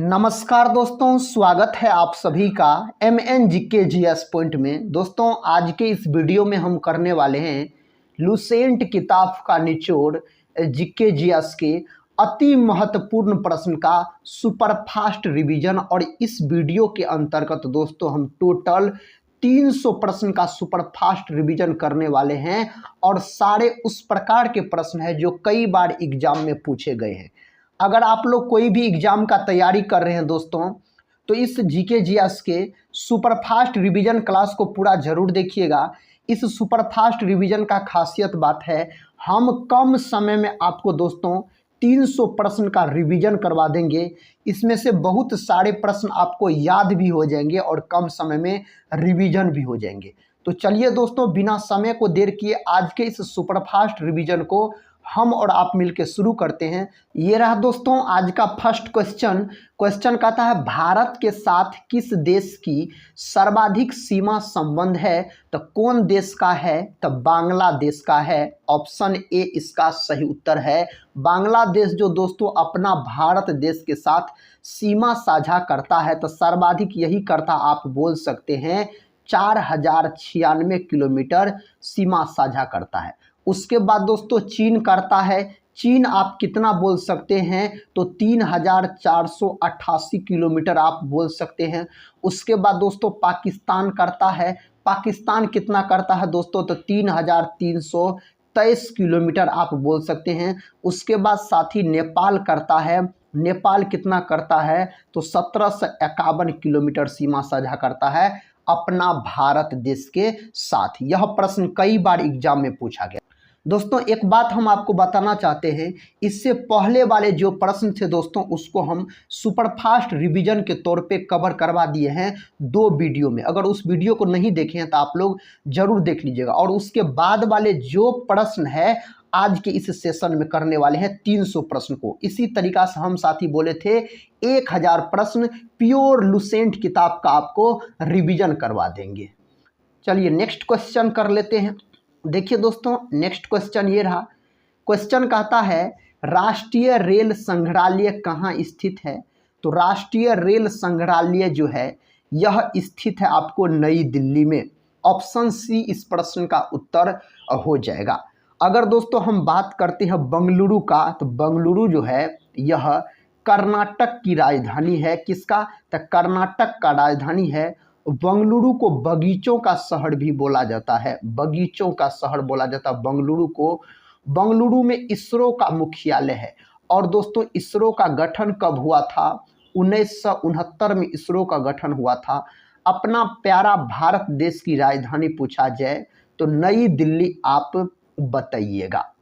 नमस्कार दोस्तों, स्वागत है आप सभी का MN GK GS पॉइंट में। दोस्तों, आज के इस वीडियो में हम करने वाले हैं लुसेंट किताब का निचोड़ GK GS के अति महत्वपूर्ण प्रश्न का सुपरफास्ट रिवीजन। और इस वीडियो के अंतर्गत दोस्तों हम टोटल 300 प्रश्न का सुपरफास्ट रिवीजन करने वाले हैं और सारे उस प्रकार के प्रश्न हैं जो कई बार एग्जाम में पूछे गए हैं। अगर आप लोग कोई भी एग्जाम का तैयारी कर रहे हैं दोस्तों, तो इस जीके जीएस के सुपरफास्ट रिवीजन क्लास को पूरा जरूर देखिएगा। इस सुपरफास्ट रिवीजन का खासियत बात है, हम कम समय में आपको दोस्तों 300 प्रश्न का रिवीजन करवा देंगे। इसमें से बहुत सारे प्रश्न आपको याद भी हो जाएंगे और कम समय में रिवीजन भी हो जाएंगे। तो चलिए दोस्तों, बिना समय को देर किए आज के इस सुपरफास्ट रिवीजन को हम और आप मिलकर शुरू करते हैं। ये रहा दोस्तों आज का फर्स्ट क्वेश्चन कहता है, भारत के साथ किस देश की सर्वाधिक सीमा संबंध है? तो कौन देश का है? तो बांग्लादेश का है। ऑप्शन ए इसका सही उत्तर है। बांग्लादेश जो दोस्तों अपना भारत देश के साथ सीमा साझा करता है, तो सर्वाधिक यही करता आप बोल सकते हैं। 4096 किलोमीटर सीमा साझा करता है। उसके बाद दोस्तों चीन करता है। चीन आप कितना बोल सकते हैं? तो 3488 किलोमीटर आप बोल सकते हैं। उसके बाद दोस्तों पाकिस्तान करता है। पाकिस्तान कितना करता है दोस्तों? तो 3323 किलोमीटर आप बोल सकते हैं। उसके बाद साथी नेपाल करता है। नेपाल कितना करता है? तो 1751 किलोमीटर सीमा साझा करता है अपना भारत देश के साथ। यह प्रश्न कई बार एग्जाम में पूछा गया। दोस्तों एक बात हम आपको बताना चाहते हैं, इससे पहले वाले जो प्रश्न थे दोस्तों उसको हम सुपरफास्ट रिवीजन के तौर पे कवर करवा दिए हैं 2 वीडियो में। अगर उस वीडियो को नहीं देखे हैं तो आप लोग जरूर देख लीजिएगा। और उसके बाद वाले जो प्रश्न है आज के इस सेशन में करने वाले हैं 300 प्रश्न को। इसी तरीका से हम साथी बोले थे 1000 प्रश्न प्योर लुसेंट किताब का आपको रिवीजन करवा देंगे। चलिए नेक्स्ट क्वेश्चन कर लेते हैं। देखिए दोस्तों नेक्स्ट क्वेश्चन ये रहा। क्वेश्चन कहता है, राष्ट्रीय रेल संग्रहालय कहाँ स्थित है? तो राष्ट्रीय रेल संग्रहालय जो है यह स्थित है आपको नई दिल्ली में। ऑप्शन सी इस प्रश्न का उत्तर हो जाएगा। अगर दोस्तों हम बात करते हैं बंगलुरु का, तो बंगलुरु जो है यह कर्नाटक की राजधानी है। किसका? तो कर्नाटक का राजधानी है। बंगलुरु को बगीचों का शहर भी बोला जाता है। बगीचों का शहर बोला जाता है बंगलुरु को। बंगलुरु में इसरो का मुख्यालय है। और दोस्तों इसरो का गठन कब हुआ था? 1969 में इसरो का गठन हुआ था। अपना प्यारा भारत देश की राजधानी पूछा जाए तो नई दिल्ली आप बताइएगा।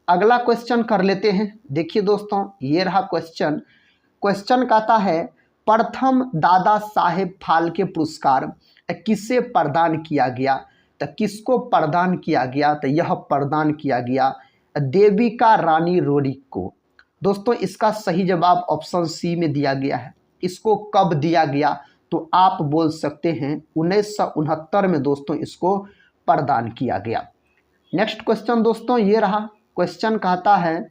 अगला क्वेश्चन कर लेते हैं। देखिए दोस्तों ये रहा क्वेश्चन कहता है, प्रथम दादा साहेब फाल्के पुरस्कार किसे प्रदान किया गया? तो किसको प्रदान किया गया? तो यह प्रदान किया गया देविका रानी रोरिक को। दोस्तों इसका सही जवाब ऑप्शन सी में दिया गया है। इसको कब दिया गया? तो आप बोल सकते हैं 1969 में दोस्तों इसको प्रदान किया गया। नेक्स्ट क्वेश्चन दोस्तों ये रहा। क्वेश्चन कहता है,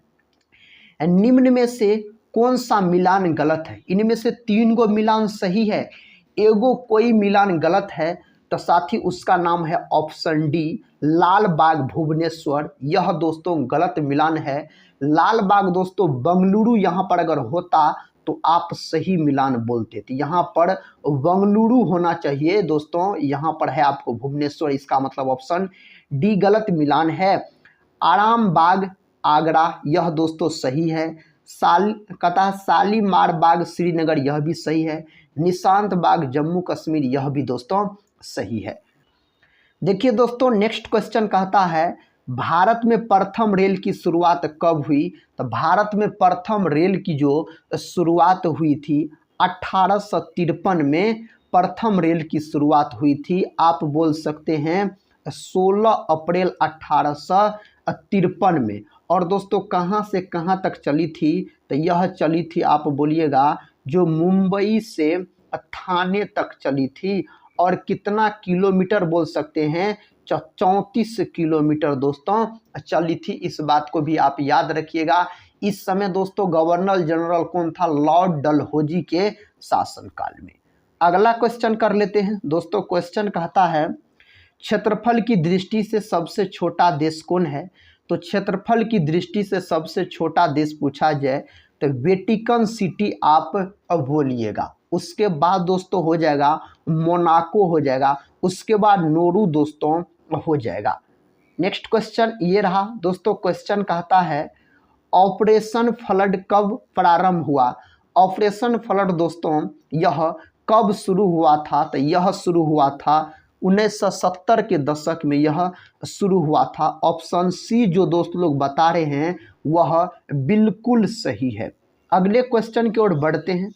निम्न में से कौन सा मिलान गलत है? इनमें से 3 गो मिलान सही है, एगो कोई मिलान गलत है। तो साथी उसका नाम है ऑप्शन डी लाल बाग भुवनेश्वर। यह दोस्तों गलत मिलान है। लाल बाग दोस्तों बंगलुरु यहाँ पर अगर होता तो आप सही मिलान बोलते थे। यहाँ पर बंगलुरु होना चाहिए दोस्तों, यहाँ पर है आपको भुवनेश्वर। इसका मतलब ऑप्शन डी गलत मिलान है। आराम बाग आगरा यह दोस्तों सही है। शालीमार बाग श्रीनगर यह भी सही है। निशांत बाग जम्मू कश्मीर यह भी दोस्तों सही है। देखिए दोस्तों नेक्स्ट क्वेश्चन कहता है, भारत में प्रथम रेल की शुरुआत कब हुई? तो भारत में प्रथम रेल की जो शुरुआत हुई थी 1853 में प्रथम रेल की शुरुआत हुई थी। आप बोल सकते हैं 16 अप्रैल 1853 में। और दोस्तों कहाँ से कहाँ तक चली थी? तो यह चली थी आप बोलिएगा जो मुंबई से थाने तक चली थी। और कितना किलोमीटर बोल सकते हैं? 34 किलोमीटर दोस्तों चली थी। इस बात को भी आप याद रखिएगा। इस समय दोस्तों गवर्नर जनरल कौन था? लॉर्ड डलहौजी के शासनकाल में। अगला क्वेश्चन कर लेते हैं दोस्तों। क्वेश्चन कहता है क्षेत्रफल की दृष्टि से सबसे छोटा देश कौन है? तो क्षेत्रफल की दृष्टि से सबसे छोटा देश पूछा जाए तो वेटिकन सिटी आप अब बोलिएगा। उसके बाद दोस्तों हो जाएगा मोनाको हो जाएगा, उसके बाद नोरू दोस्तों हो जाएगा। नेक्स्ट क्वेश्चन ये रहा दोस्तों। क्वेश्चन कहता है ऑपरेशन फ्लड कब प्रारंभ हुआ? ऑपरेशन फ्लड दोस्तों यह कब शुरू हुआ था? तो यह शुरू हुआ था 1970 के दशक में यह शुरू हुआ था। ऑप्शन सी जो दोस्त लोग बता रहे हैं वह बिल्कुल सही है। अगले क्वेश्चन की ओर बढ़ते हैं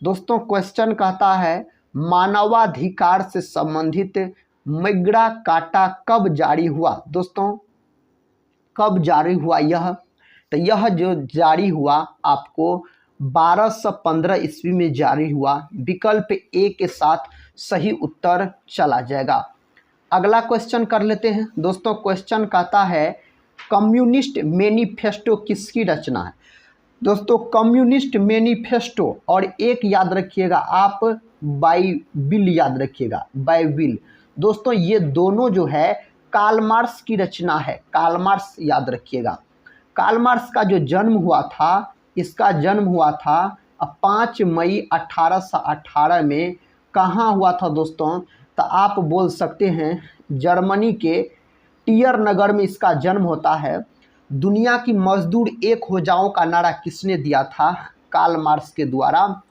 दोस्तों। क्वेश्चन कहता है मानवाधिकार से संबंधित मैग्ना कार्टा कब जारी हुआ? दोस्तों कब जारी हुआ यह? तो यह जो जारी हुआ आपको 1215 ईस्वी में जारी हुआ। विकल्प ए के साथ सही उत्तर चला जाएगा। अगला क्वेश्चन कर लेते हैं दोस्तों। क्वेश्चन कहता है कम्युनिस्ट मैनिफेस्टो किसकी रचना है? दोस्तों कम्युनिस्ट मैनिफेस्टो और एक याद रखिएगा आप बाइबिल याद रखिएगा, बाइबिल। दोस्तों ये दोनों जो है कार्ल मार्क्स की रचना है। कार्ल मार्क्स याद रखिएगा। कार्ल मार्क्स का जो जन्म हुआ था, इसका जन्म हुआ था 5 मई 1818 में। कहाँ हुआ था दोस्तों? तो आप बोल सकते हैं जर्मनी के टियर नगर में इसका जन्म होता है। दुनिया की मजदूर एक हो जाओ का नारा किसने दिया था? कार्ल मार्क्स के द्वारा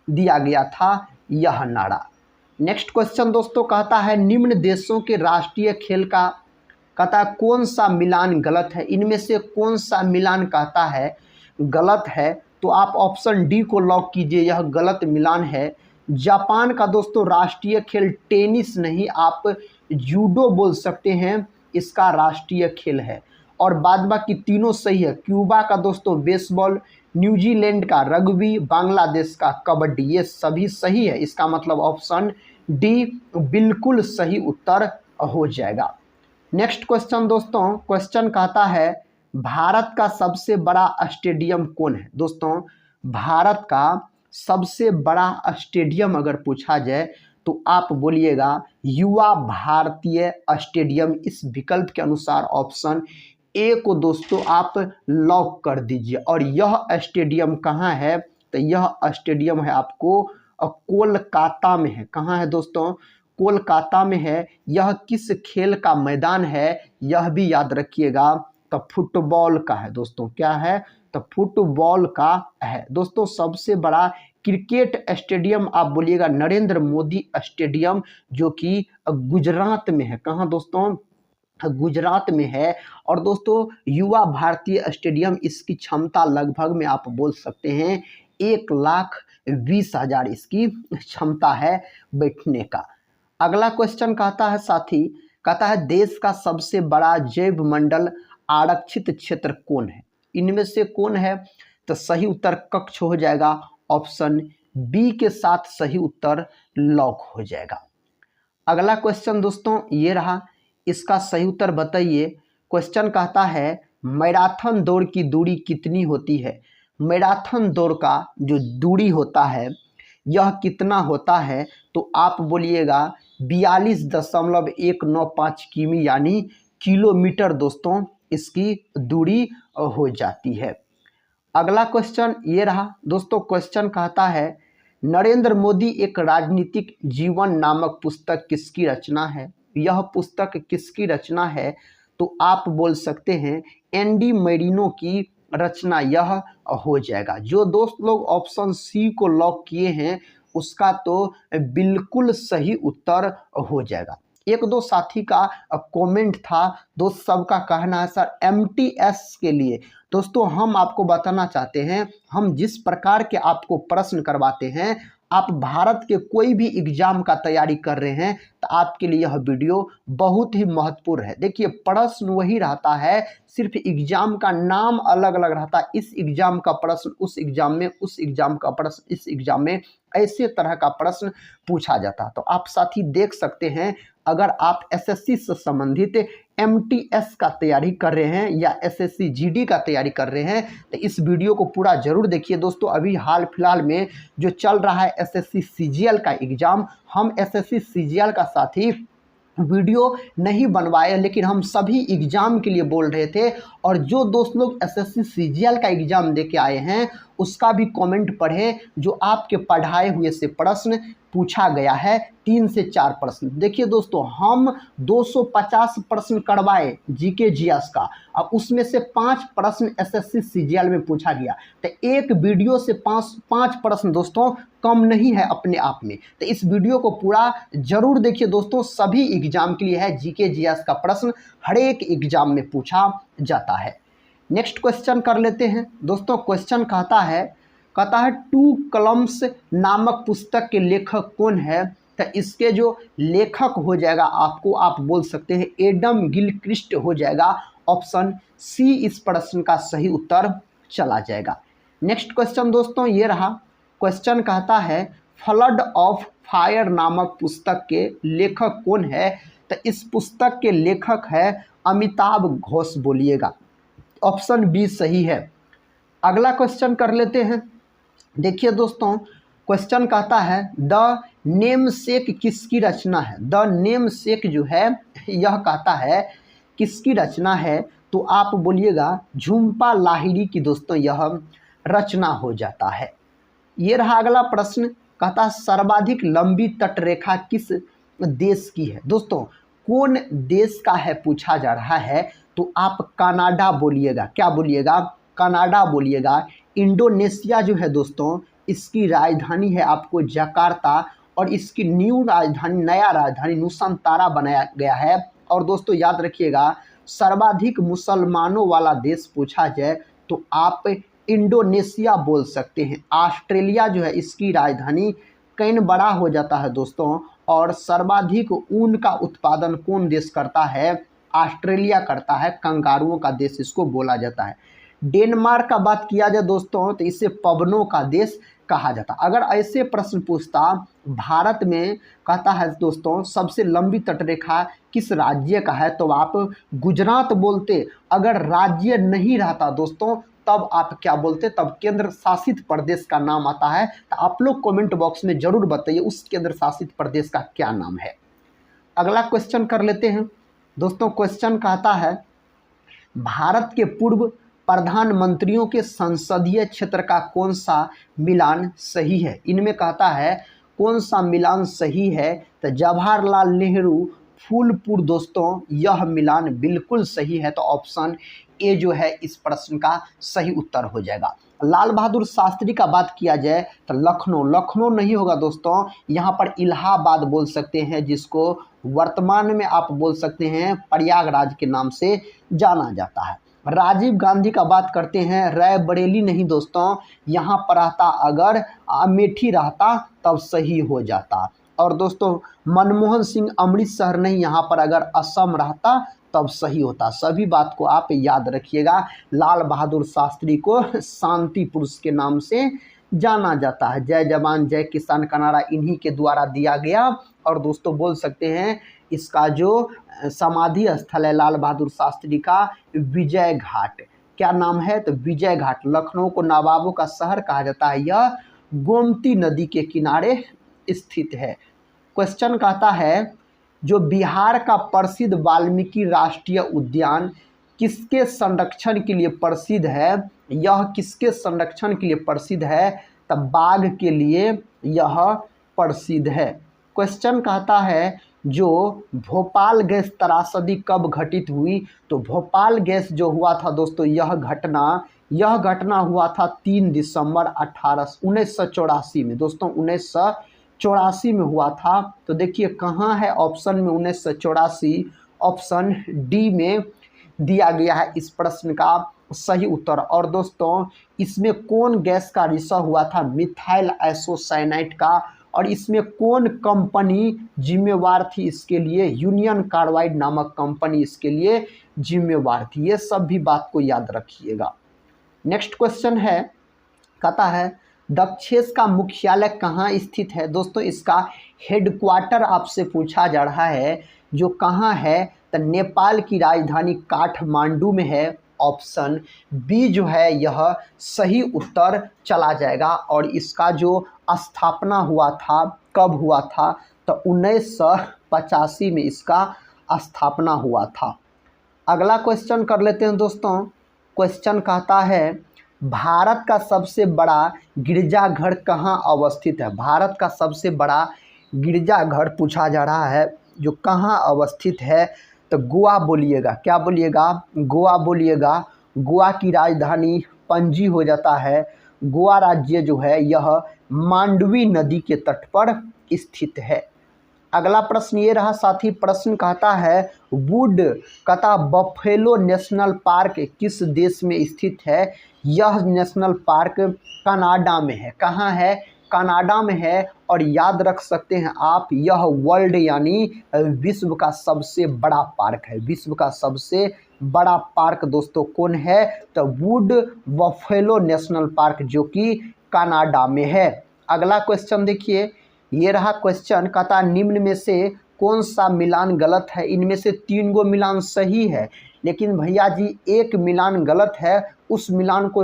दिया गया था यह नारा। नेक्स्ट क्वेश्चन दोस्तों कहता है निम्न देशों के राष्ट्रीय खेल का कहता है कौन सा मिलान गलत है? इनमें से कौन सा मिलान कहता है गलत है? तो आप ऑप्शन डी को लॉक कीजिए, यह गलत मिलान है। जापान का दोस्तों राष्ट्रीय खेल टेनिस नहीं, आप जूडो बोल सकते हैं, इसका राष्ट्रीय खेल है। और बाद बाकी तीनों सही है। क्यूबा का दोस्तों बेसबॉल, न्यूजीलैंड का रग्बी, बांग्लादेश का कबड्डी, ये सभी सही है। इसका मतलब ऑप्शन डी बिल्कुल सही उत्तर हो जाएगा। नेक्स्ट क्वेश्चन दोस्तों। क्वेश्चन कहता है भारत का सबसे बड़ा स्टेडियम कौन है? दोस्तों भारत का सबसे बड़ा स्टेडियम अगर पूछा जाए तो आप बोलिएगा युवा भारतीय स्टेडियम। इस विकल्प के अनुसार ऑप्शन ए को दोस्तों आप लॉक कर दीजिए। और यह स्टेडियम कहाँ है? तो यह स्टेडियम है आपको कोलकाता में है। कहाँ है दोस्तों? कोलकाता में है। यह किस खेल का मैदान है यह भी याद रखिएगा। तो फुटबॉल का है दोस्तों। क्या है? तो फुटबॉल का है दोस्तों। सबसे बड़ा क्रिकेट स्टेडियम आप बोलिएगा नरेंद्र मोदी स्टेडियम, जो कि गुजरात में है। कहाँ दोस्तों? गुजरात में है। और दोस्तों युवा भारतीय स्टेडियम, इसकी क्षमता लगभग में आप बोल सकते हैं 1,20,000 इसकी क्षमता है बैठने का। अगला क्वेश्चन कहता है साथी, कहता है देश का सबसे बड़ा जैव मंडल आरक्षित क्षेत्र कौन है? इनमें से कौन है? तो सही उत्तर कच्छ हो जाएगा। ऑप्शन बी के साथ सही उत्तर लॉक हो जाएगा। अगला क्वेश्चन दोस्तों ये रहा, इसका सही उत्तर बताइए। क्वेश्चन कहता है मैराथन दौड़ की दूरी कितनी होती है? मैराथन दौड़ का जो दूरी होता है यह कितना होता है? तो आप बोलिएगा 42.195 किमी यानी किलोमीटर दोस्तों इसकी दूरी हो जाती है। अगला क्वेश्चन ये रहा दोस्तों। क्वेश्चन कहता है नरेंद्र मोदी एक राजनीतिक जीवन नामक पुस्तक किसकी रचना है? यह पुस्तक किसकी रचना है? तो आप बोल सकते हैं एंडी मेरिनो की रचना यह हो जाएगा। जो दोस्त लोग ऑप्शन सी को लॉक किए हैं उसका तो बिल्कुल सही उत्तर हो जाएगा। एक दो साथी का कमेंट था, दोस्त सबका कहना है सर एमटीएस के लिए दोस्तों हम आपको बताना चाहते हैं, हम जिस प्रकार के आपको प्रश्न करवाते हैं, आप भारत के कोई भी एग्जाम का तैयारी कर रहे हैं तो आपके लिए यह वीडियो बहुत ही महत्वपूर्ण है। देखिए प्रश्न वही रहता है, सिर्फ एग्जाम का नाम अलग अलग रहता है। इस एग्जाम का प्रश्न उस एग्जाम में, उस एग्जाम का प्रश्न इस एग्जाम में, ऐसे तरह का प्रश्न पूछा जाता है। तो आप साथी देख सकते हैं, अगर आप एसएससी से संबंधित MTS का तैयारी कर रहे हैं या SSC GD का तैयारी कर रहे हैं तो इस वीडियो को पूरा जरूर देखिए दोस्तों। अभी हाल फिलहाल में जो चल रहा है SSC CGL का एग्ज़ाम, हम SSC CGL का साथी वीडियो नहीं बनवाए, लेकिन हम सभी एग्ज़ाम के लिए बोल रहे थे। और जो दोस्त लोग SSC CGL का एग्ज़ाम दे के आए हैं उसका भी कमेंट पढ़े, जो आपके पढ़ाए हुए से प्रश्न पूछा गया है, 3 से 4 प्रश्न। देखिए दोस्तों, हम 250 प्रश्न करवाए GK GS का, अब उसमें से 5 प्रश्न SSC CGL में पूछा गया। तो एक वीडियो से 5 प्रश्न दोस्तों कम नहीं है अपने आप में। तो इस वीडियो को पूरा जरूर देखिए दोस्तों, सभी एग्जाम के लिए है। GK GS का प्रश्न हर एक एग्जाम में पूछा जाता है। नेक्स्ट क्वेश्चन कर लेते हैं दोस्तों। क्वेश्चन कहता है टू कलम्स नामक पुस्तक के लेखक कौन है। तो इसके जो लेखक हो जाएगा आपको, आप बोल सकते हैं एडम गिलक्रिस्ट हो जाएगा। ऑप्शन सी इस प्रश्न का सही उत्तर चला जाएगा। नेक्स्ट क्वेश्चन दोस्तों ये रहा। क्वेश्चन कहता है फ्लड ऑफ फायर नामक पुस्तक के लेखक कौन है। तो इस पुस्तक के लेखक है अमिताभ घोष, बोलिएगा। ऑप्शन बी सही है। अगला क्वेश्चन कर लेते हैं। देखिए दोस्तों, क्वेश्चन कहता है द नेम सेक किसकी रचना है। द नेम सेक जो है यह कहता है किसकी रचना है, तो आप बोलिएगा झुम्पा लाहिड़ी की दोस्तों यह रचना हो जाता है। ये रहा अगला प्रश्न। कहता है सर्वाधिक लंबी तटरेखा किस देश की है। दोस्तों कौन देश का है पूछा जा रहा है, तो आप कनाडा बोलिएगा। क्या बोलिएगा? कनाडा बोलिएगा। इंडोनेशिया जो है दोस्तों, इसकी राजधानी है आपको जकार्ता, और इसकी नया राजधानी नुसांतारा बनाया गया है। और दोस्तों याद रखिएगा, सर्वाधिक मुसलमानों वाला देश पूछा जाए तो आप इंडोनेशिया बोल सकते हैं। ऑस्ट्रेलिया जो है इसकी राजधानी कैनबरा हो जाता है दोस्तों। और सर्वाधिक ऊन का उत्पादन कौन देश करता है? ऑस्ट्रेलिया करता है। कंगारुओं का देश इसको बोला जाता है। डेनमार्क का बात किया जाए दोस्तों तो इसे पवनों का देश कहा जाता। अगर ऐसे प्रश्न पूछता भारत में, कहता है दोस्तों सबसे लंबी तटरेखा किस राज्य का है, तो आप गुजरात बोलते। अगर राज्य नहीं रहता दोस्तों तब आप क्या बोलते? तब केंद्र शासित प्रदेश का नाम आता है। तो आप लोग कमेंट बॉक्स में जरूर बताइए उस केंद्र शासित प्रदेश का क्या नाम है। अगला क्वेश्चन कर लेते हैं दोस्तों। क्वेश्चन कहता है भारत के पूर्व प्रधानमंत्रियों के संसदीय क्षेत्र का कौन सा मिलान सही है। इनमें कहता है कौन सा मिलान सही है, तो जवाहरलाल नेहरू फूलपुर दोस्तों यह मिलान बिल्कुल सही है। तो ऑप्शन ए जो है इस प्रश्न का सही उत्तर हो जाएगा। लाल बहादुर शास्त्री का बात किया जाए तो लखनऊ नहीं होगा दोस्तों, यहाँ पर इलाहाबाद बोल सकते हैं, जिसको वर्तमान में आप बोल सकते हैं प्रयागराज के नाम से जाना जाता है। राजीव गांधी का बात करते हैं, रायबरेली नहीं दोस्तों, यहाँ पर रहता, अगर अमेठी रहता तब सही हो जाता। और दोस्तों मनमोहन सिंह अमृतसर नहीं, यहाँ पर अगर असम रहता तब सही होता। सभी बात को आप याद रखिएगा। लाल बहादुर शास्त्री को शांति पुरुष के नाम से जाना जाता है। जय जवान जय किसान का नारा इन्हीं के द्वारा दिया गया। और दोस्तों बोल सकते हैं इसका जो समाधि स्थल है लाल बहादुर शास्त्री का, विजय घाट। क्या नाम है? तो विजय घाट। लखनऊ को नवाबों का शहर कहा जाता है, यह गोमती नदी के किनारे स्थित है। क्वेश्चन कहता है जो बिहार का प्रसिद्ध वाल्मीकि राष्ट्रीय उद्यान किसके संरक्षण के लिए प्रसिद्ध है। यह किसके संरक्षण के लिए प्रसिद्ध है? तब बाघ के लिए यह प्रसिद्ध है। क्वेश्चन कहता है जो भोपाल गैस त्रासदी कब घटित हुई, तो भोपाल गैस जो हुआ था दोस्तों यह घटना हुआ था 3 दिसंबर 1984 में दोस्तों, 1984 में हुआ था। तो देखिए कहाँ है ऑप्शन में 1984, ऑप्शन डी में दिया गया है इस प्रश्न का सही उत्तर। और दोस्तों इसमें कौन गैस का रिसाव हुआ था? मिथाइल आइसोसाइनाइड का। और इसमें कौन कंपनी जिम्मेवार थी इसके लिए? यूनियन कार्बाइड नामक कंपनी इसके लिए जिम्मेवार थी। ये सब भी बात को याद रखिएगा। नेक्स्ट क्वेश्चन है, कहता है दक्षेस का मुख्यालय कहाँ स्थित है। दोस्तों इसका हेडक्वार्टर आपसे पूछा जा रहा है, जो कहाँ है तो नेपाल की राजधानी काठमांडू में है। ऑप्शन बी जो है यह सही उत्तर चला जाएगा। और इसका जो स्थापना हुआ था, कब हुआ था, तो 1985 में इसका स्थापना हुआ था। अगला क्वेश्चन कर लेते हैं दोस्तों। क्वेश्चन कहता है भारत का सबसे बड़ा गिरजाघर कहाँ अवस्थित है। भारत का सबसे बड़ा गिरजाघर पूछा जा रहा है जो कहाँ अवस्थित है, तो गोवा बोलिएगा। क्या बोलिएगा? गोवा बोलिएगा। गोवा की राजधानी पणजी हो जाता है। गोवा राज्य जो है यह मांडवी नदी के तट पर स्थित है। अगला प्रश्न ये रहा साथी। प्रश्न कहता है वुड कथा बफेलो नेशनल पार्क किस देश में स्थित है। यह नेशनल पार्क कनाडा में है। कहाँ है? कनाडा में है। और याद रख सकते हैं आप, यह वर्ल्ड यानी विश्व का सबसे बड़ा पार्क है। विश्व का सबसे बड़ा पार्क दोस्तों कौन है? तो वुड बफेलो नेशनल पार्क जो कि कनाडा में है। अगला क्वेश्चन देखिए, ये रहा क्वेश्चन। कहता निम्न में से कौन सा मिलान गलत है। इनमें से 3 गो मिलान सही है, लेकिन भैया जी एक मिलान गलत है। उस मिलान को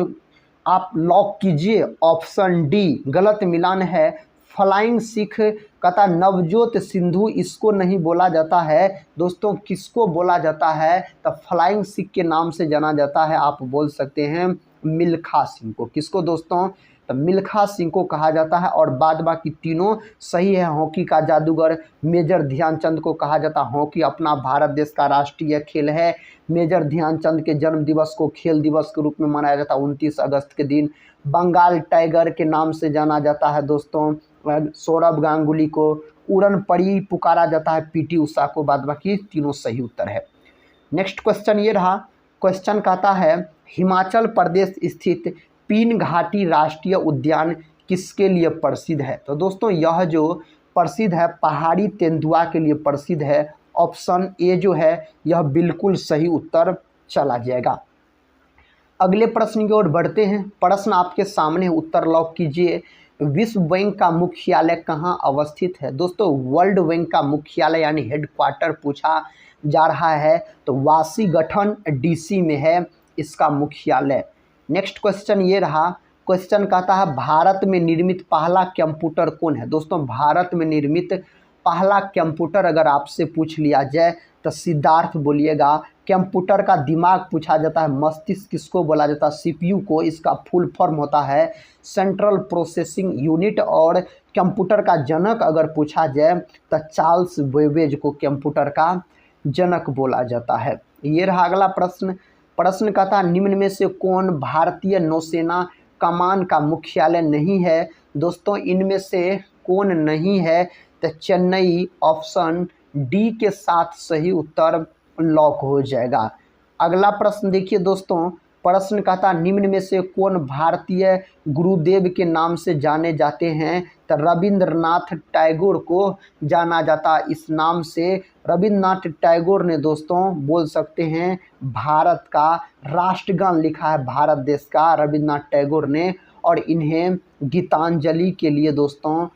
आप लॉक कीजिए। ऑप्शन डी गलत मिलान है। फ्लाइंग सिख कहता नवजोत सिंधु इसको नहीं बोला जाता है। दोस्तों किसको बोला जाता है? तो फ्लाइंग सिख के नाम से जाना जाता है। आप बोल सकते हैं मिल्खा सिंह को। किसको दोस्तों? तो मिल्खा सिंह को कहा जाता है। और बाद बाकी तीनों सही है। हॉकी का जादूगर मेजर ध्यानचंद को कहा जाता है। हॉकी अपना भारत देश का राष्ट्रीय खेल है। मेजर ध्यानचंद के जन्म दिवस को खेल दिवस के रूप में मनाया जाता है 29 अगस्त के दिन। बंगाल टाइगर के नाम से जाना जाता है दोस्तों सौरभ गांगुली को। उड़न परी पुकारा जाता है पीटी उषा को। बाद बाकी तीनों सही उत्तर है। नेक्स्ट क्वेश्चन ये रहा। क्वेश्चन कहता है हिमाचल प्रदेश स्थित पीन घाटी राष्ट्रीय उद्यान किसके लिए प्रसिद्ध है। तो दोस्तों यह जो प्रसिद्ध है पहाड़ी तेंदुआ के लिए प्रसिद्ध है। ऑप्शन ए जो है यह बिल्कुल सही उत्तर चला जाएगा। अगले प्रश्न की ओर बढ़ते हैं। प्रश्न आपके सामने, उत्तर लॉक कीजिए। विश्व बैंक का मुख्यालय कहाँ अवस्थित है। दोस्तों वर्ल्ड बैंक का मुख्यालय यानी हेडक्वार्टर पूछा जा रहा है, तो वाशिंगटन डीसी में है इसका मुख्यालय। नेक्स्ट क्वेश्चन ये रहा। क्वेश्चन कहता है भारत में निर्मित पहला कंप्यूटर कौन है। दोस्तों भारत में निर्मित पहला कंप्यूटर अगर आपसे पूछ लिया जाए तो सिद्धार्थ बोलिएगा। कंप्यूटर का दिमाग पूछा जाता है, मस्तिष्क किसको बोला जाता है? सीपीयू को। इसका फुल फॉर्म होता है सेंट्रल प्रोसेसिंग यूनिट। और कंप्यूटर का जनक अगर पूछा जाए तो चार्ल्स बेबेज को कंप्यूटर का जनक बोला जाता है। ये रहा अगला प्रश्न। प्रश्न कहता है निम्न में से कौन भारतीय नौसेना कमान का मुख्यालय नहीं है। दोस्तों इनमें से कौन नहीं है? तो चेन्नई। ऑप्शन डी के साथ सही उत्तर लॉक हो जाएगा। अगला प्रश्न देखिए दोस्तों। प्रश्न कहता निम्न में से कौन भारतीय गुरुदेव के नाम से जाने जाते हैं। तो रविंद्रनाथ टैगोर को जाना जाता इस नाम से। रविंद्रनाथ टैगोर ने दोस्तों बोल सकते हैं भारत का राष्ट्रगान लिखा है, भारत देश का, रविंद्रनाथ टैगोर ने। और इन्हें गीतांजलि के लिए दोस्तों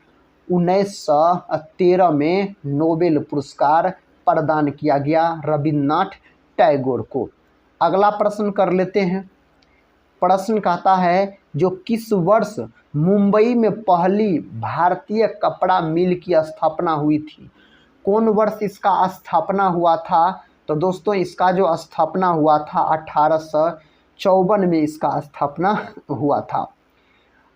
1913 में नोबेल पुरस्कार प्रदान किया गया रविंद्रनाथ टैगोर को। अगला प्रश्न कर लेते हैं। प्रश्न कहता है जो किस वर्ष मुंबई में पहली भारतीय कपड़ा मिल की स्थापना हुई थी। कौन वर्ष इसका स्थापना हुआ था? तो दोस्तों इसका जो स्थापना हुआ था 1854 में इसका स्थापना हुआ था।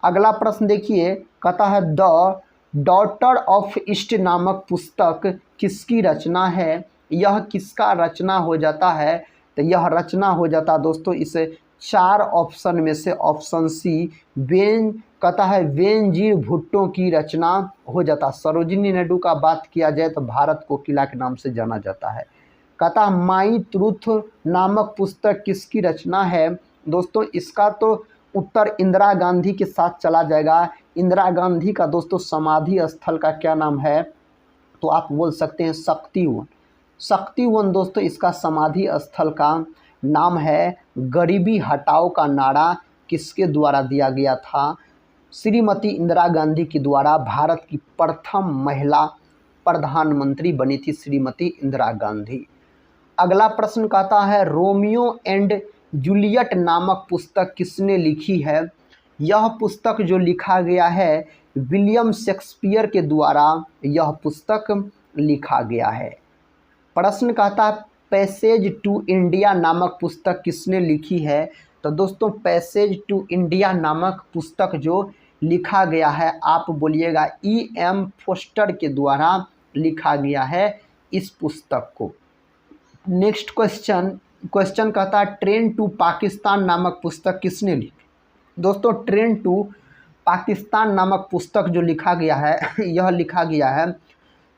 अगला प्रश्न देखिए। कहता है द डॉटर ऑफ ईस्ट नामक पुस्तक किसकी रचना है। यह किसका रचना हो जाता है? तो यह रचना हो जाता दोस्तों इस 4 ऑप्शन में से ऑप्शन सी बेनजीर भुट्टो की रचना हो जाता। सरोजिनी नायडू का बात किया जाए तो भारत कोकिला के नाम से जाना जाता है। कहता माई ट्रूथ नामक पुस्तक किसकी रचना है। दोस्तों इसका तो उत्तर इंदिरा गांधी के साथ चला जाएगा। इंदिरा गांधी का दोस्तों समाधि स्थल का क्या नाम है? तो आप बोल सकते हैं शक्तिवन। शक्तिवन दोस्तों इसका समाधि स्थल का नाम है। गरीबी हटाओ का नारा किसके द्वारा दिया गया था? श्रीमती इंदिरा गांधी के द्वारा। भारत की प्रथम महिला प्रधानमंत्री बनी थी श्रीमती इंदिरा गांधी। अगला प्रश्न कहता है रोमियो एंड जूलियट नामक पुस्तक किसने लिखी है। यह पुस्तक जो लिखा गया है विलियम शेक्सपियर के द्वारा यह पुस्तक लिखा गया है। प्रश्न कहता है पैसेज टू इंडिया नामक पुस्तक किसने लिखी है। तो दोस्तों पैसेज टू इंडिया नामक पुस्तक जो लिखा गया है आप बोलिएगा E.M. फोस्टर के द्वारा लिखा गया है इस पुस्तक को। नेक्स्ट क्वेश्चन कहता है ट्रेन टू पाकिस्तान नामक पुस्तक किसने लिखी। दोस्तों ट्रेन टू पाकिस्तान नामक पुस्तक जो लिखा गया है यह लिखा गया है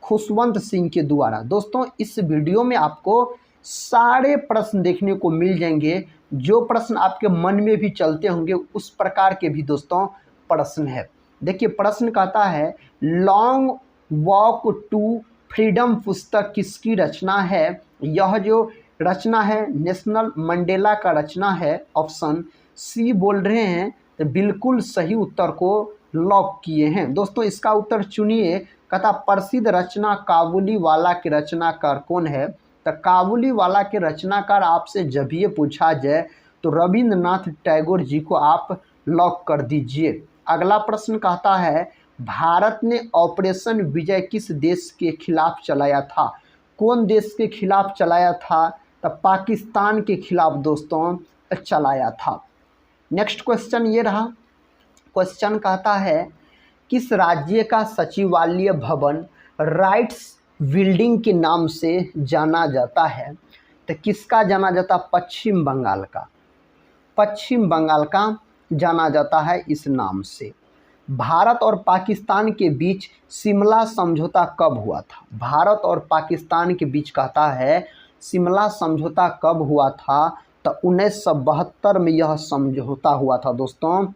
खुशवंत सिंह के द्वारा। दोस्तों इस वीडियो में आपको सारे प्रश्न देखने को मिल जाएंगे, जो प्रश्न आपके मन में भी चलते होंगे उस प्रकार के भी दोस्तों प्रश्न है। देखिए प्रश्न कहता है लॉन्ग वॉक टू फ्रीडम पुस्तक किसकी रचना है। यह जो रचना है नेशनल मंडेला का रचना है। ऑप्शन सी बोल रहे हैं, तो बिल्कुल सही उत्तर को लॉक किए हैं। दोस्तों इसका उत्तर चुनिए। कहता प्रसिद्ध रचना काबुली वाला के रचनाकार कौन है। तो काबुली वाला के रचनाकार आपसे जब ये पूछा जाए तो रविंद्रनाथ टैगोर जी को आप लॉक कर दीजिए। अगला प्रश्न कहता है भारत ने ऑपरेशन विजय किस देश के खिलाफ चलाया था। कौन देश के खिलाफ चलाया था। तो पाकिस्तान के खिलाफ दोस्तों चलाया था। नेक्स्ट क्वेश्चन ये रहा। क्वेश्चन कहता है किस राज्य का सचिवालय भवन राइट्स बिल्डिंग के नाम से जाना जाता है। तो किसका जाना जाता। पश्चिम बंगाल का। पश्चिम बंगाल का जाना जाता है इस नाम से। भारत और पाकिस्तान के बीच शिमला समझौता कब हुआ था। भारत और पाकिस्तान के बीच कहता है शिमला समझौता कब हुआ था। तो 1972 में यह समझौता हुआ था दोस्तों।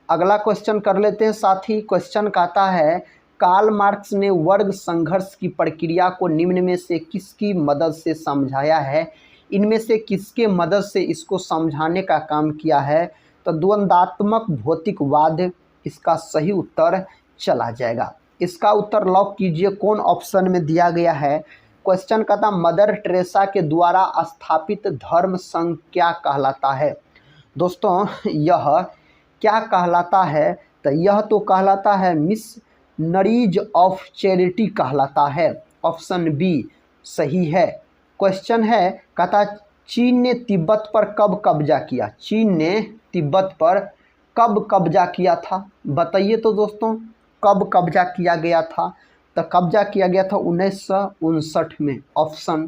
अगला क्वेश्चन कर लेते हैं साथी। क्वेश्चन कहता है कार्ल मार्क्स ने वर्ग संघर्ष की प्रक्रिया को निम्न में से किसकी मदद से समझाया है। इनमें से किसके मदद से इसको समझाने का काम किया है। तो द्वंद्वात्मक भौतिकवाद इसका सही उत्तर चला जाएगा। इसका उत्तर लॉक कीजिए। कौन ऑप्शन में दिया गया है। क्वेश्चन कहता मदर टेरेसा के द्वारा स्थापित धर्म संघ क्या कहलाता है। दोस्तों यह क्या कहलाता है। तो यह तो कहलाता है मिशनरीज ऑफ चैरिटी कहलाता है। ऑप्शन बी सही है। क्वेश्चन है कहता चीन ने तिब्बत पर कब कब्जा किया। चीन ने तिब्बत पर कब कब्जा किया था बताइए। तो दोस्तों कब कब्जा किया गया था। तो कब्जा किया गया था 1959 में। ऑप्शन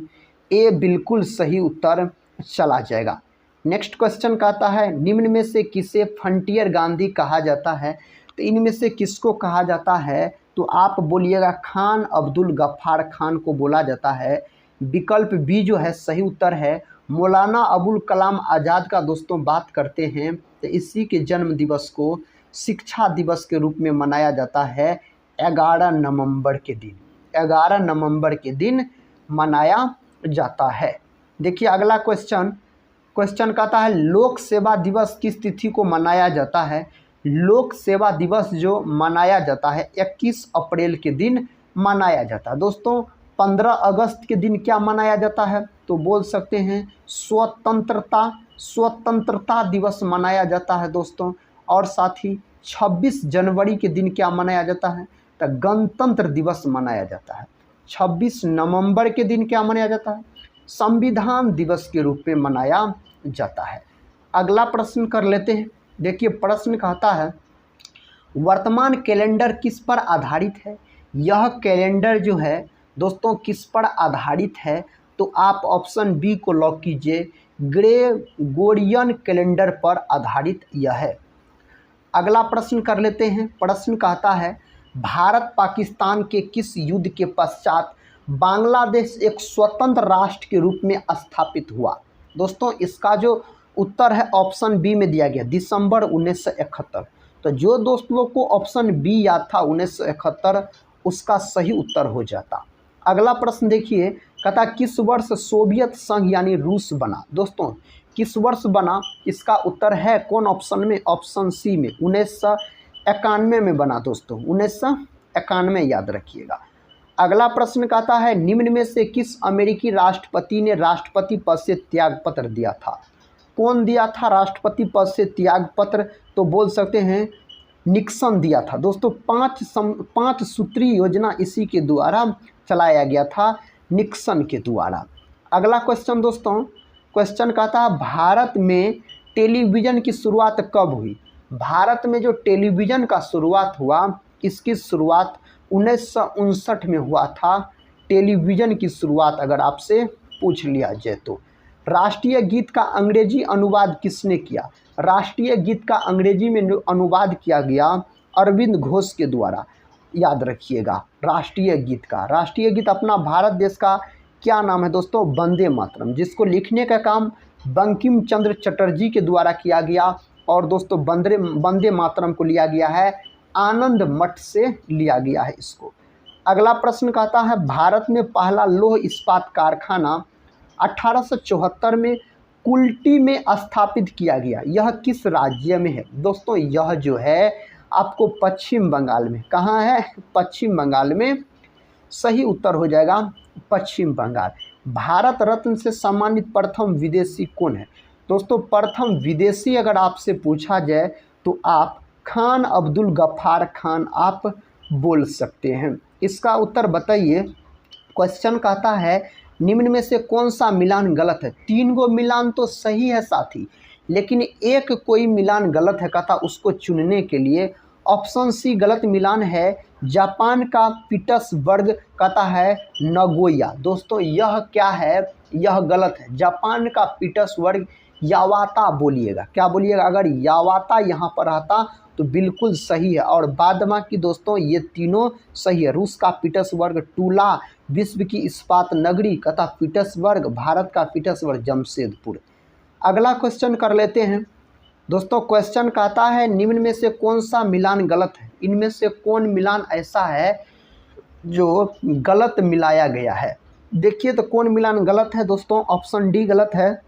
ए बिल्कुल सही उत्तर चला जाएगा। नेक्स्ट क्वेश्चन कहता है निम्न में से किसे फ्रंटियर गांधी कहा जाता है। तो इनमें से किसको कहा जाता है। तो आप बोलिएगा खान अब्दुल गफ्फार खान को बोला जाता है। विकल्प बी जो है सही उत्तर है। मौलाना अबुल कलाम आज़ाद का दोस्तों बात करते हैं तो इसी के जन्म दिवस को शिक्षा दिवस के रूप में मनाया जाता है 11 नवंबर के दिन। 11 नवंबर के दिन मनाया जाता है। देखिए अगला क्वेश्चन कहता है लोक सेवा दिवस किस तिथि को मनाया जाता है। लोक सेवा दिवस जो मनाया जाता है 21 अप्रैल के दिन मनाया जाता है। दोस्तों 15 अगस्त के दिन क्या मनाया जाता है। तो बोल सकते हैं स्वतंत्रता दिवस मनाया जाता है दोस्तों। और साथ ही 26 जनवरी के दिन क्या मनाया जाता है। तो गणतंत्र दिवस मनाया जाता है। 26 नवंबर के दिन क्या मनाया जाता है। संविधान दिवस के रूप में मनाया जाता है। अगला प्रश्न कर लेते हैं। देखिए प्रश्न कहता है वर्तमान कैलेंडर किस पर आधारित है। यह कैलेंडर जो है दोस्तों किस पर आधारित है। तो आप ऑप्शन बी को लॉक कीजिए। ग्रेगोरियन कैलेंडर पर आधारित यह है। अगला प्रश्न कर लेते हैं। प्रश्न कहता है भारत पाकिस्तान के किस युद्ध के पश्चात बांग्लादेश एक स्वतंत्र राष्ट्र के रूप में स्थापित हुआ। दोस्तों इसका जो उत्तर है ऑप्शन बी में दिया गया दिसंबर 1971। तो जो दोस्त लोग को ऑप्शन बी याद था 1971 उसका सही उत्तर हो जाता। अगला प्रश्न देखिए कहता किस वर्ष सोवियत संघ यानी रूस बना। दोस्तों किस वर्ष बना इसका उत्तर है कौन ऑप्शन में। ऑप्शन सी में 1991 में बना दोस्तों। 1991 याद रखिएगा। अगला प्रश्न कहता है निम्न में से किस अमेरिकी राष्ट्रपति ने राष्ट्रपति पद से त्यागपत्र दिया था? कौन दिया था राष्ट्रपति पद से त्यागपत्र? तो बोल सकते हैं निक्सन दिया था। दोस्तों 5 सूत्रीय योजना इसी के द्वारा चलाया गया था, निक्सन के द्वारा। अगला क्वेश्चन दोस्तों, क्वेश्चन कहता है भारत में टेलीविज़न की शुरुआत कब हुई? भारत में जो टेलीविज़न का शुरुआत हुआ, इसकी शुरुआत 1959 में हुआ था। टेलीविज़न की शुरुआत अगर आपसे पूछ लिया जाए तो। राष्ट्रीय गीत का अंग्रेजी अनुवाद किसने किया? राष्ट्रीय गीत का अंग्रेजी में अनुवाद किया गया अरविंद घोष के द्वारा। याद रखिएगा राष्ट्रीय गीत अपना भारत देश का क्या नाम है दोस्तों? वंदे मातरम, जिसको लिखने का काम बंकिम चंद्र चटर्जी के द्वारा किया गया। और दोस्तों वंदे मातरम को लिया गया है आनंद मठ से लिया गया है इसको। अगला प्रश्न कहता है भारत में पहला लौह इस्पात कारखाना 1874 में कुल्टी में स्थापित किया गया। यह किस राज्य में है? दोस्तों यह जो है आपको पश्चिम बंगाल में। कहाँ है? पश्चिम बंगाल में। सही उत्तर हो जाएगा पश्चिम बंगाल। भारत रत्न से सम्मानित प्रथम विदेशी कौन है? दोस्तों प्रथम विदेशी अगर आपसे पूछा जाए तो आप खान अब्दुल गफ्फार खान आप बोल सकते हैं। इसका उत्तर बताइए। क्वेश्चन कहता है निम्न में से कौन सा मिलान गलत है? 3 गो मिलान तो सही है साथी, लेकिन एक कोई मिलान गलत है। कहता उसको चुनने के लिए ऑप्शन सी गलत मिलान है। जापान का पीटर्सबर्ग कहता है नगोया। दोस्तों यह क्या है? यह गलत है। जापान का पीटर्सबर्ग यावाता बोलिएगा। क्या बोलिएगा? अगर यावाता यहाँ पर आता तो बिल्कुल सही है। और बाद बाकी दोस्तों ये तीनों सही है। रूस का पीटर्सबर्ग टूला विश्व की इस्पात नगरी कहता पीटर्सबर्ग, भारत का पीटर्सबर्ग जमशेदपुर। अगला क्वेश्चन कर लेते हैं दोस्तों। क्वेश्चन कहता है निम्न में से कौन सा मिलान गलत है? इनमें से कौन मिलान ऐसा है जो गलत मिलाया गया है? देखिए तो कौन मिलान गलत है दोस्तों? ऑप्शन डी गलत है।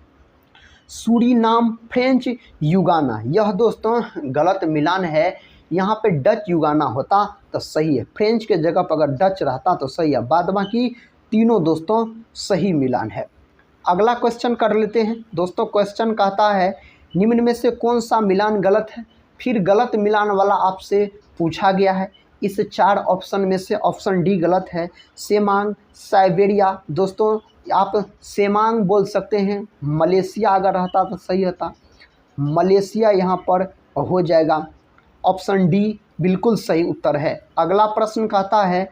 सूरीनाम फ्रेंच युगाना, यह दोस्तों गलत मिलान है। यहाँ पे डच युगाना होता तो सही है। फ्रेंच के जगह पर अगर डच रहता तो सही है। बाद बाकी तीनों दोस्तों सही मिलान है। अगला क्वेश्चन कर लेते हैं दोस्तों। क्वेश्चन कहता है निम्न में से कौन सा मिलान गलत है? फिर गलत मिलान वाला आपसे पूछा गया है। इस 4 ऑप्शन में से ऑप्शन डी गलत है। Semang, Siberia. दोस्तों आप सेमांग बोल सकते हैं। मलेशिया अगर रहता तो सही होता। मलेशिया यहाँ पर हो जाएगा। ऑप्शन डी बिल्कुल सही उत्तर है। अगला प्रश्न कहता है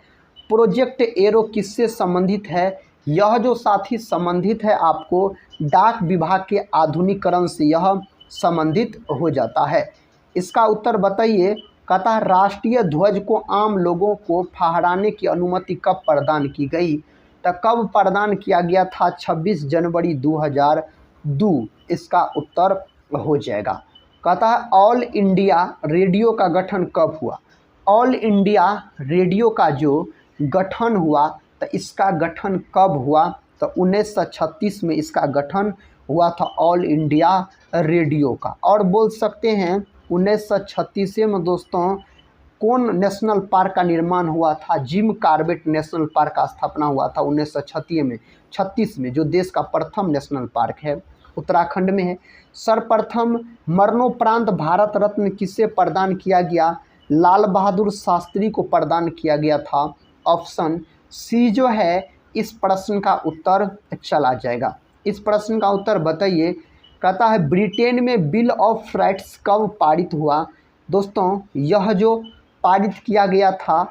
प्रोजेक्ट एरो किससे संबंधित है? यह जो साथी संबंधित है आपको डाक विभाग के आधुनिकीकरण से यह संबंधित हो जाता है। इसका उत्तर बताइए। कहता है राष्ट्रीय ध्वज को आम लोगों को फहराने की अनुमति कब प्रदान की गई? तो कब प्रदान किया गया था? 26 जनवरी 2002 इसका उत्तर हो जाएगा। कहता है ऑल इंडिया रेडियो का गठन कब हुआ? ऑल इंडिया रेडियो का जो गठन हुआ तो इसका गठन कब हुआ? तो 1936 में इसका गठन हुआ था ऑल इंडिया रेडियो का। और बोल सकते हैं 1936 में दोस्तों कौन नेशनल पार्क का निर्माण हुआ था? जिम कॉर्बेट नेशनल पार्क का स्थापना हुआ था 1936 में, जो देश का प्रथम नेशनल पार्क है, उत्तराखंड में है। सर्वप्रथम मरणोपरांत भारत रत्न किसे प्रदान किया गया? लाल बहादुर शास्त्री को प्रदान किया गया था। ऑप्शन सी जो है इस प्रश्न का उत्तर चला जाएगा। इस प्रश्न का उत्तर बताइए। कहता है ब्रिटेन में बिल ऑफ राइट्स कब पारित हुआ? दोस्तों यह जो पारित किया गया था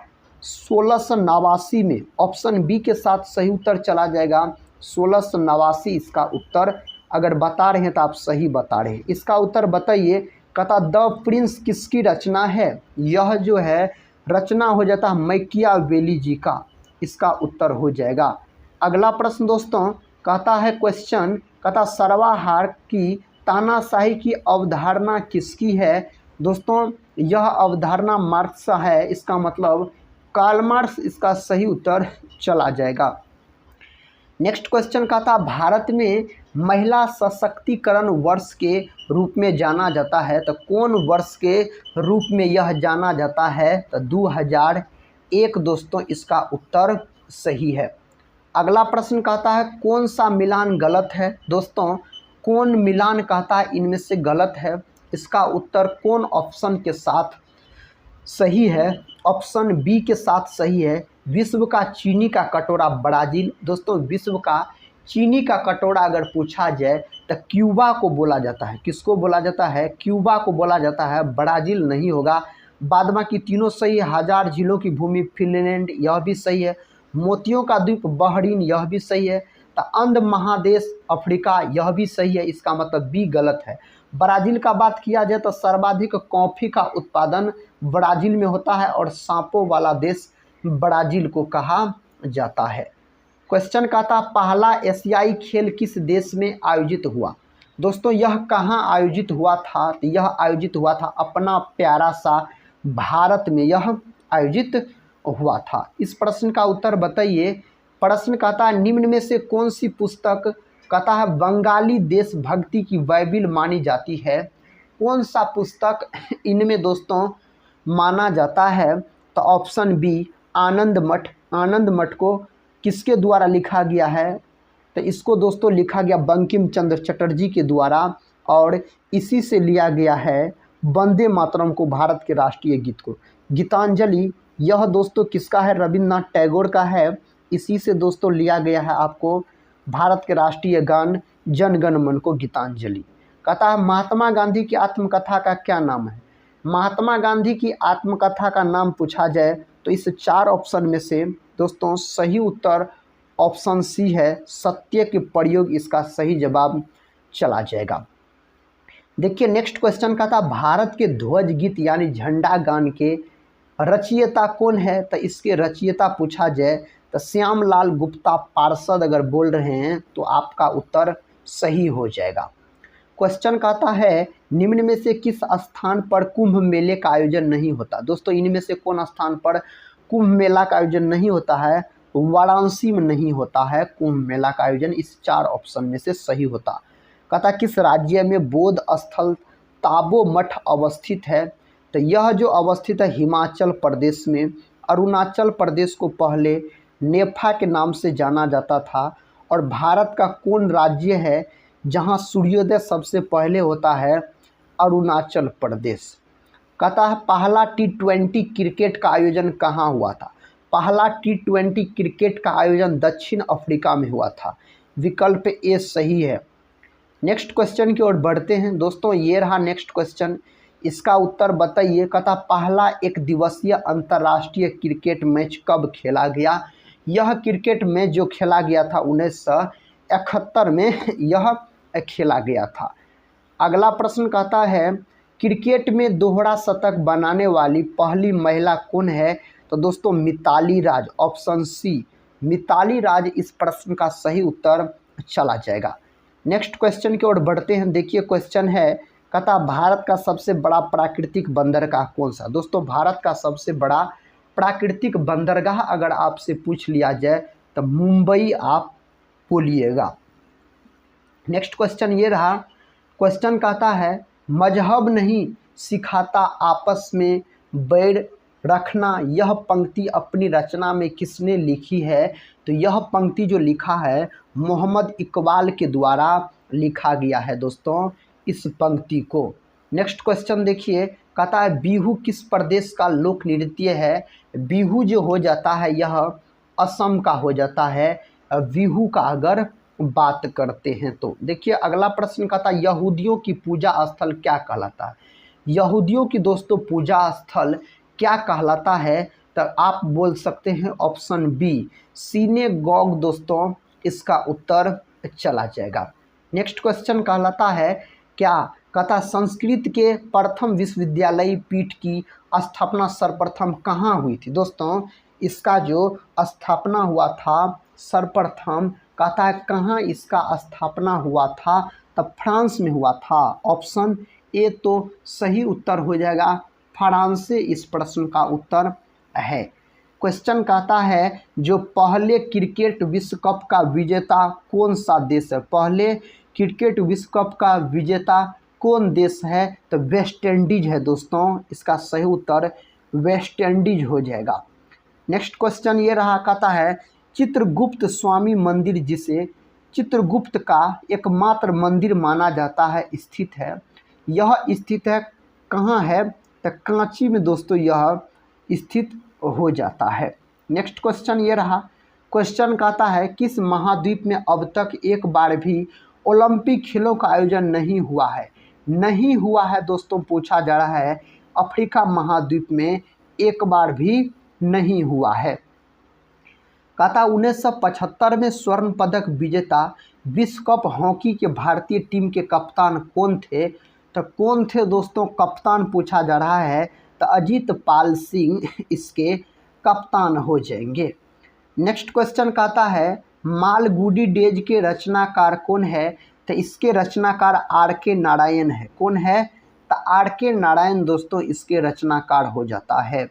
1689 में। ऑप्शन बी के साथ सही उत्तर चला जाएगा। 1689 इसका उत्तर। अगर बता रहे हैं तो आप सही बता रहे हैं। इसका उत्तर बताइए। कहता द प्रिंस किसकी रचना है? यह जो है रचना हो जाता है मैकियावेली जी का। इसका उत्तर हो जाएगा। अगला प्रश्न दोस्तों कहता है क्वेश्चन कहता सर्वहार की तानाशाही की अवधारणा किसकी है? दोस्तों यह अवधारणा मार्क्स है। इसका मतलब कार्ल मार्क्स इसका सही उत्तर चला जाएगा। नेक्स्ट क्वेश्चन कहता भारत में महिला सशक्तिकरण वर्ष के रूप में जाना जाता है तो कौन वर्ष के रूप में यह जाना जाता है? तो 2001 दोस्तों इसका उत्तर सही है। अगला प्रश्न कहता है कौन सा मिलान गलत है। दोस्तों कौन मिलान कहता है इनमें से गलत है, इसका उत्तर कौन ऑप्शन के साथ सही है। ऑप्शन बी के साथ सही है। विश्व का चीनी का कटोरा ब्राज़ील। दोस्तों विश्व का चीनी का कटोरा अगर पूछा जाए तो क्यूबा को बोला जाता है। किसको बोला जाता है? क्यूबा को बोला जाता है, ब्राज़ील नहीं होगा। बाद बाकी तीनों सही है। 1000 झीलों की भूमि फिनलैंड, यह भी सही है। मोतियों का द्वीप बहरीन, यह भी सही है। तो अंध महादेश अफ्रीका, यह भी सही है। इसका मतलब बी गलत है। ब्राज़ील का बात किया जाए तो सर्वाधिक कॉफ़ी का उत्पादन ब्राज़ील में होता है और सांपों वाला देश ब्राज़ील को कहा जाता है। क्वेश्चन कहता पहला एशियाई खेल किस देश में आयोजित हुआ। दोस्तों यह कहाँ आयोजित हुआ था? तो यह आयोजित हुआ था अपना प्यारा सा भारत में, यह आयोजित हुआ था। इस प्रश्न का उत्तर बताइए। प्रश्न कहता है निम्न में से कौन सी पुस्तक कहता है बंगाली देशभक्ति की बाइबिल मानी जाती है। कौन सा पुस्तक इनमें दोस्तों माना जाता है? तो ऑप्शन बी आनंद मठ। आनंद मठ को किसके द्वारा लिखा गया है? तो इसको दोस्तों लिखा गया बंकिम चंद्र चटर्जी के द्वारा और इसी से लिया गया है वंदे मातरम को, भारत के राष्ट्रीय गीत को। गीतांजलि यह दोस्तों किसका है? रविन्द्रनाथ टैगोर का है। इसी से दोस्तों लिया गया है आपको भारत के राष्ट्रीय गान जन गण मन को गीतांजलि। कहता है महात्मा गांधी की आत्मकथा का क्या नाम है। महात्मा गांधी की आत्मकथा का नाम पूछा जाए तो इस 4 ऑप्शन में से दोस्तों सही उत्तर ऑप्शन सी है, सत्य के प्रयोग इसका सही जवाब चला जाएगा। देखिए नेक्स्ट क्वेश्चन का था भारत के ध्वज गीत यानी झंडा गान के रचयिता कौन है। तो इसके रचयिता पूछा जाए तो श्यामलाल गुप्ता पार्षद अगर बोल रहे हैं तो आपका उत्तर सही हो जाएगा। क्वेश्चन कहता है निम्न में से किस स्थान पर कुंभ मेले का आयोजन नहीं होता। दोस्तों इनमें से कौन स्थान पर कुंभ मेला का आयोजन नहीं होता है? वाराणसी में नहीं होता है कुंभ मेला का आयोजन। इस 4 ऑप्शन में से सही होता। कहता किस राज्य में बौद्ध स्थल ताबो मठ अवस्थित है। तो यह जो अवस्थित है हिमाचल प्रदेश में। अरुणाचल प्रदेश को पहले नेफा के नाम से जाना जाता था। और भारत का कौन राज्य है जहां सूर्योदय सबसे पहले होता है? अरुणाचल प्रदेश। कहता है पहला T20 क्रिकेट का आयोजन कहाँ हुआ था। पहला T20 क्रिकेट का आयोजन दक्षिण अफ्रीका में हुआ था। विकल्प ए सही है। नेक्स्ट क्वेश्चन की ओर बढ़ते हैं दोस्तों। ये रहा नेक्स्ट क्वेश्चन, इसका उत्तर बताइए। कहता पहला एक दिवसीय अंतर्राष्ट्रीय क्रिकेट मैच कब खेला गया। यह क्रिकेट मैच जो खेला गया था 1971 में यह खेला गया था। अगला प्रश्न कहता है क्रिकेट में दोहरा शतक बनाने वाली पहली महिला कौन है। तो दोस्तों मिताली राज, ऑप्शन सी मिताली राज इस प्रश्न का सही उत्तर चला जाएगा। नेक्स्ट क्वेश्चन की ओर बढ़ते हैं। देखिए क्वेश्चन है कहता भारत का सबसे बड़ा प्राकृतिक बंदरगाह कौन सा। दोस्तों भारत का सबसे बड़ा प्राकृतिक बंदरगाह अगर आपसे पूछ लिया जाए तो मुंबई आप बोलिएगा। नेक्स्ट क्वेश्चन ये रहा। क्वेश्चन कहता है मजहब नहीं सिखाता आपस में बैर रखना, यह पंक्ति अपनी रचना में किसने लिखी है। तो यह पंक्ति जो लिखा है मोहम्मद इकबाल के द्वारा लिखा गया है दोस्तों इस पंक्ति को। नेक्स्ट क्वेश्चन देखिए कहता है बिहू किस प्रदेश का लोक नृत्य है। बिहू जो हो जाता है यह असम का हो जाता है बिहू का अगर बात करते हैं तो। देखिए अगला प्रश्न कहता है यहूदियों की पूजा स्थल क्या कहलाता है। यहूदियों की दोस्तों पूजा स्थल क्या कहलाता है। तो आप बोल सकते हैं ऑप्शन बी सिनेगॉग दोस्तों इसका उत्तर चला जाएगा। नेक्स्ट क्वेश्चन कहलाता है क्या। कहता संस्कृत के प्रथम विश्वविद्यालय पीठ की स्थापना सर्वप्रथम कहाँ हुई थी। दोस्तों इसका जो स्थापना हुआ था सर्वप्रथम कहता है कहाँ इसका स्थापना हुआ था। तब फ्रांस में हुआ था। ऑप्शन ए तो सही उत्तर हो जाएगा, फ्रांस से इस प्रश्न का उत्तर है। क्वेश्चन कहता है जो पहले क्रिकेट विश्व कप का विजेता कौन सा देश है। पहले क्रिकेट विश्व कप का विजेता कौन देश है। तो वेस्ट इंडीज है दोस्तों, इसका सही उत्तर वेस्ट इंडीज हो जाएगा। नेक्स्ट क्वेश्चन ये रहा कहता है चित्रगुप्त स्वामी मंदिर, जिसे चित्रगुप्त का एकमात्र मंदिर माना जाता है, स्थित है। यह स्थित है कहाँ है, तो कांची में दोस्तों यह स्थित हो जाता है। नेक्स्ट क्वेश्चन ये रहा। क्वेश्चन कहता है किस महाद्वीप में अब तक एक बार भी ओलंपिक खेलों का आयोजन नहीं हुआ है। नहीं हुआ है दोस्तों, पूछा जा रहा है। अफ्रीका महाद्वीप में एक बार भी नहीं हुआ है। कहता 1975 में स्वर्ण पदक विजेता विश्व कप हॉकी के भारतीय टीम के कप्तान कौन थे। तो कौन थे दोस्तों, कप्तान पूछा जा रहा है, तो अजीत पाल सिंह इसके कप्तान हो जाएंगे। नेक्स्ट क्वेश्चन कहता है मालगुडी डेज के रचनाकार कौन है। तो इसके रचनाकार आर के नारायण है। कौन है, तो आर के नारायण दोस्तों इसके रचनाकार हो जाता है।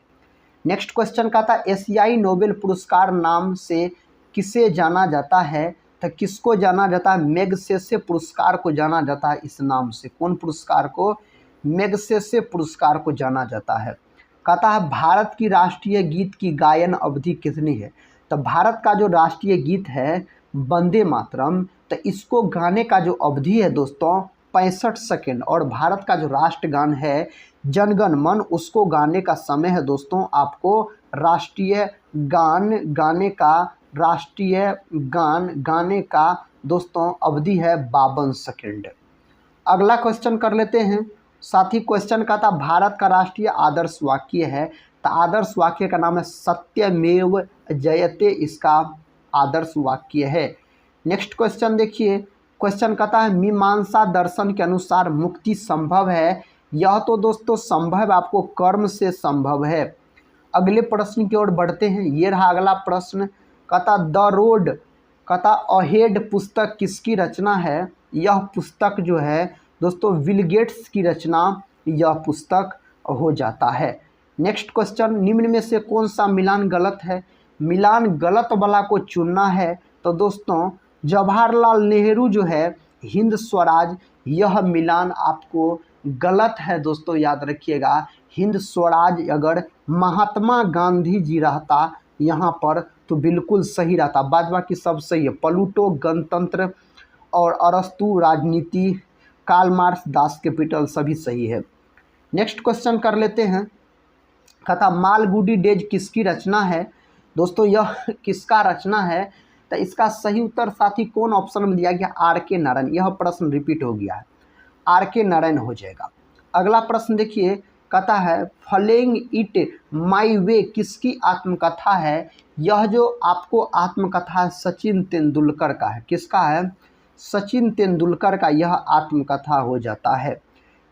नेक्स्ट क्वेश्चन कहता है एशियाई नोबेल पुरस्कार नाम से किसे जाना जाता है। तो किसको जाना जाता है, मैग्सेसे पुरस्कार को जाना जाता है इस नाम से। कौन पुरस्कार को, मैग्सेसे पुरस्कार को जाना जाता है। कहता है भारत की राष्ट्रीय गीत की गायन अवधि कितनी है। तो भारत का जो राष्ट्रीय गीत है वंदे मातरम, तो इसको गाने का जो अवधि है दोस्तों 65 सेकेंड, और भारत का जो राष्ट्रगान है जनगण मन, उसको गाने का समय है दोस्तों आपको राष्ट्रीय गान गाने का दोस्तों अवधि है 52 सेकेंड। अगला क्वेश्चन कर लेते हैं। साथी क्वेश्चन का था भारत का राष्ट्रीय आदर्श वाक्य है। तो आदर्श वाक्य का नाम है सत्यमेव जयते, इसका आदर्श वाक्य है। नेक्स्ट क्वेश्चन देखिए। क्वेश्चन कहता है मीमांसा दर्शन के अनुसार मुक्ति संभव है। यह तो दोस्तों संभव आपको कर्म से संभव है। अगले प्रश्न की ओर बढ़ते हैं। ये रहा अगला प्रश्न। कहता द रोड कहता अहेड पुस्तक किसकी रचना है। यह पुस्तक जो है दोस्तों बिल गेट्स की रचना यह पुस्तक हो जाता है। नेक्स्ट क्वेश्चन निम्न में से कौन सा मिलान गलत है। मिलान गलत वाला को चुनना है। तो दोस्तों जवाहरलाल नेहरू जो है हिंद स्वराज, यह मिलान आपको गलत है दोस्तों, याद रखिएगा। हिंद स्वराज अगर महात्मा गांधी जी रहता यहाँ पर तो बिल्कुल सही रहता, बाद बाकी सब सही है। प्लूटो गणतंत्र और अरस्तु राजनीति, कार्ल मार्क्स दास कैपिटल सभी सही है। नेक्स्ट क्वेश्चन कर लेते हैं। कहता मालगुडी डेज किसकी रचना है। दोस्तों यह किसका रचना है, तो इसका सही उत्तर साथी कौन ऑप्शन में दिया गया, आर के नारायण। यह प्रश्न रिपीट हो गया है, आर के नारायण हो जाएगा। अगला प्रश्न देखिए। कहता है फॉलोइंग इट माई वे किसकी आत्मकथा है। यह जो आपको आत्मकथा है सचिन तेंदुलकर का है। किसका है, सचिन तेंदुलकर का यह आत्मकथा हो जाता है।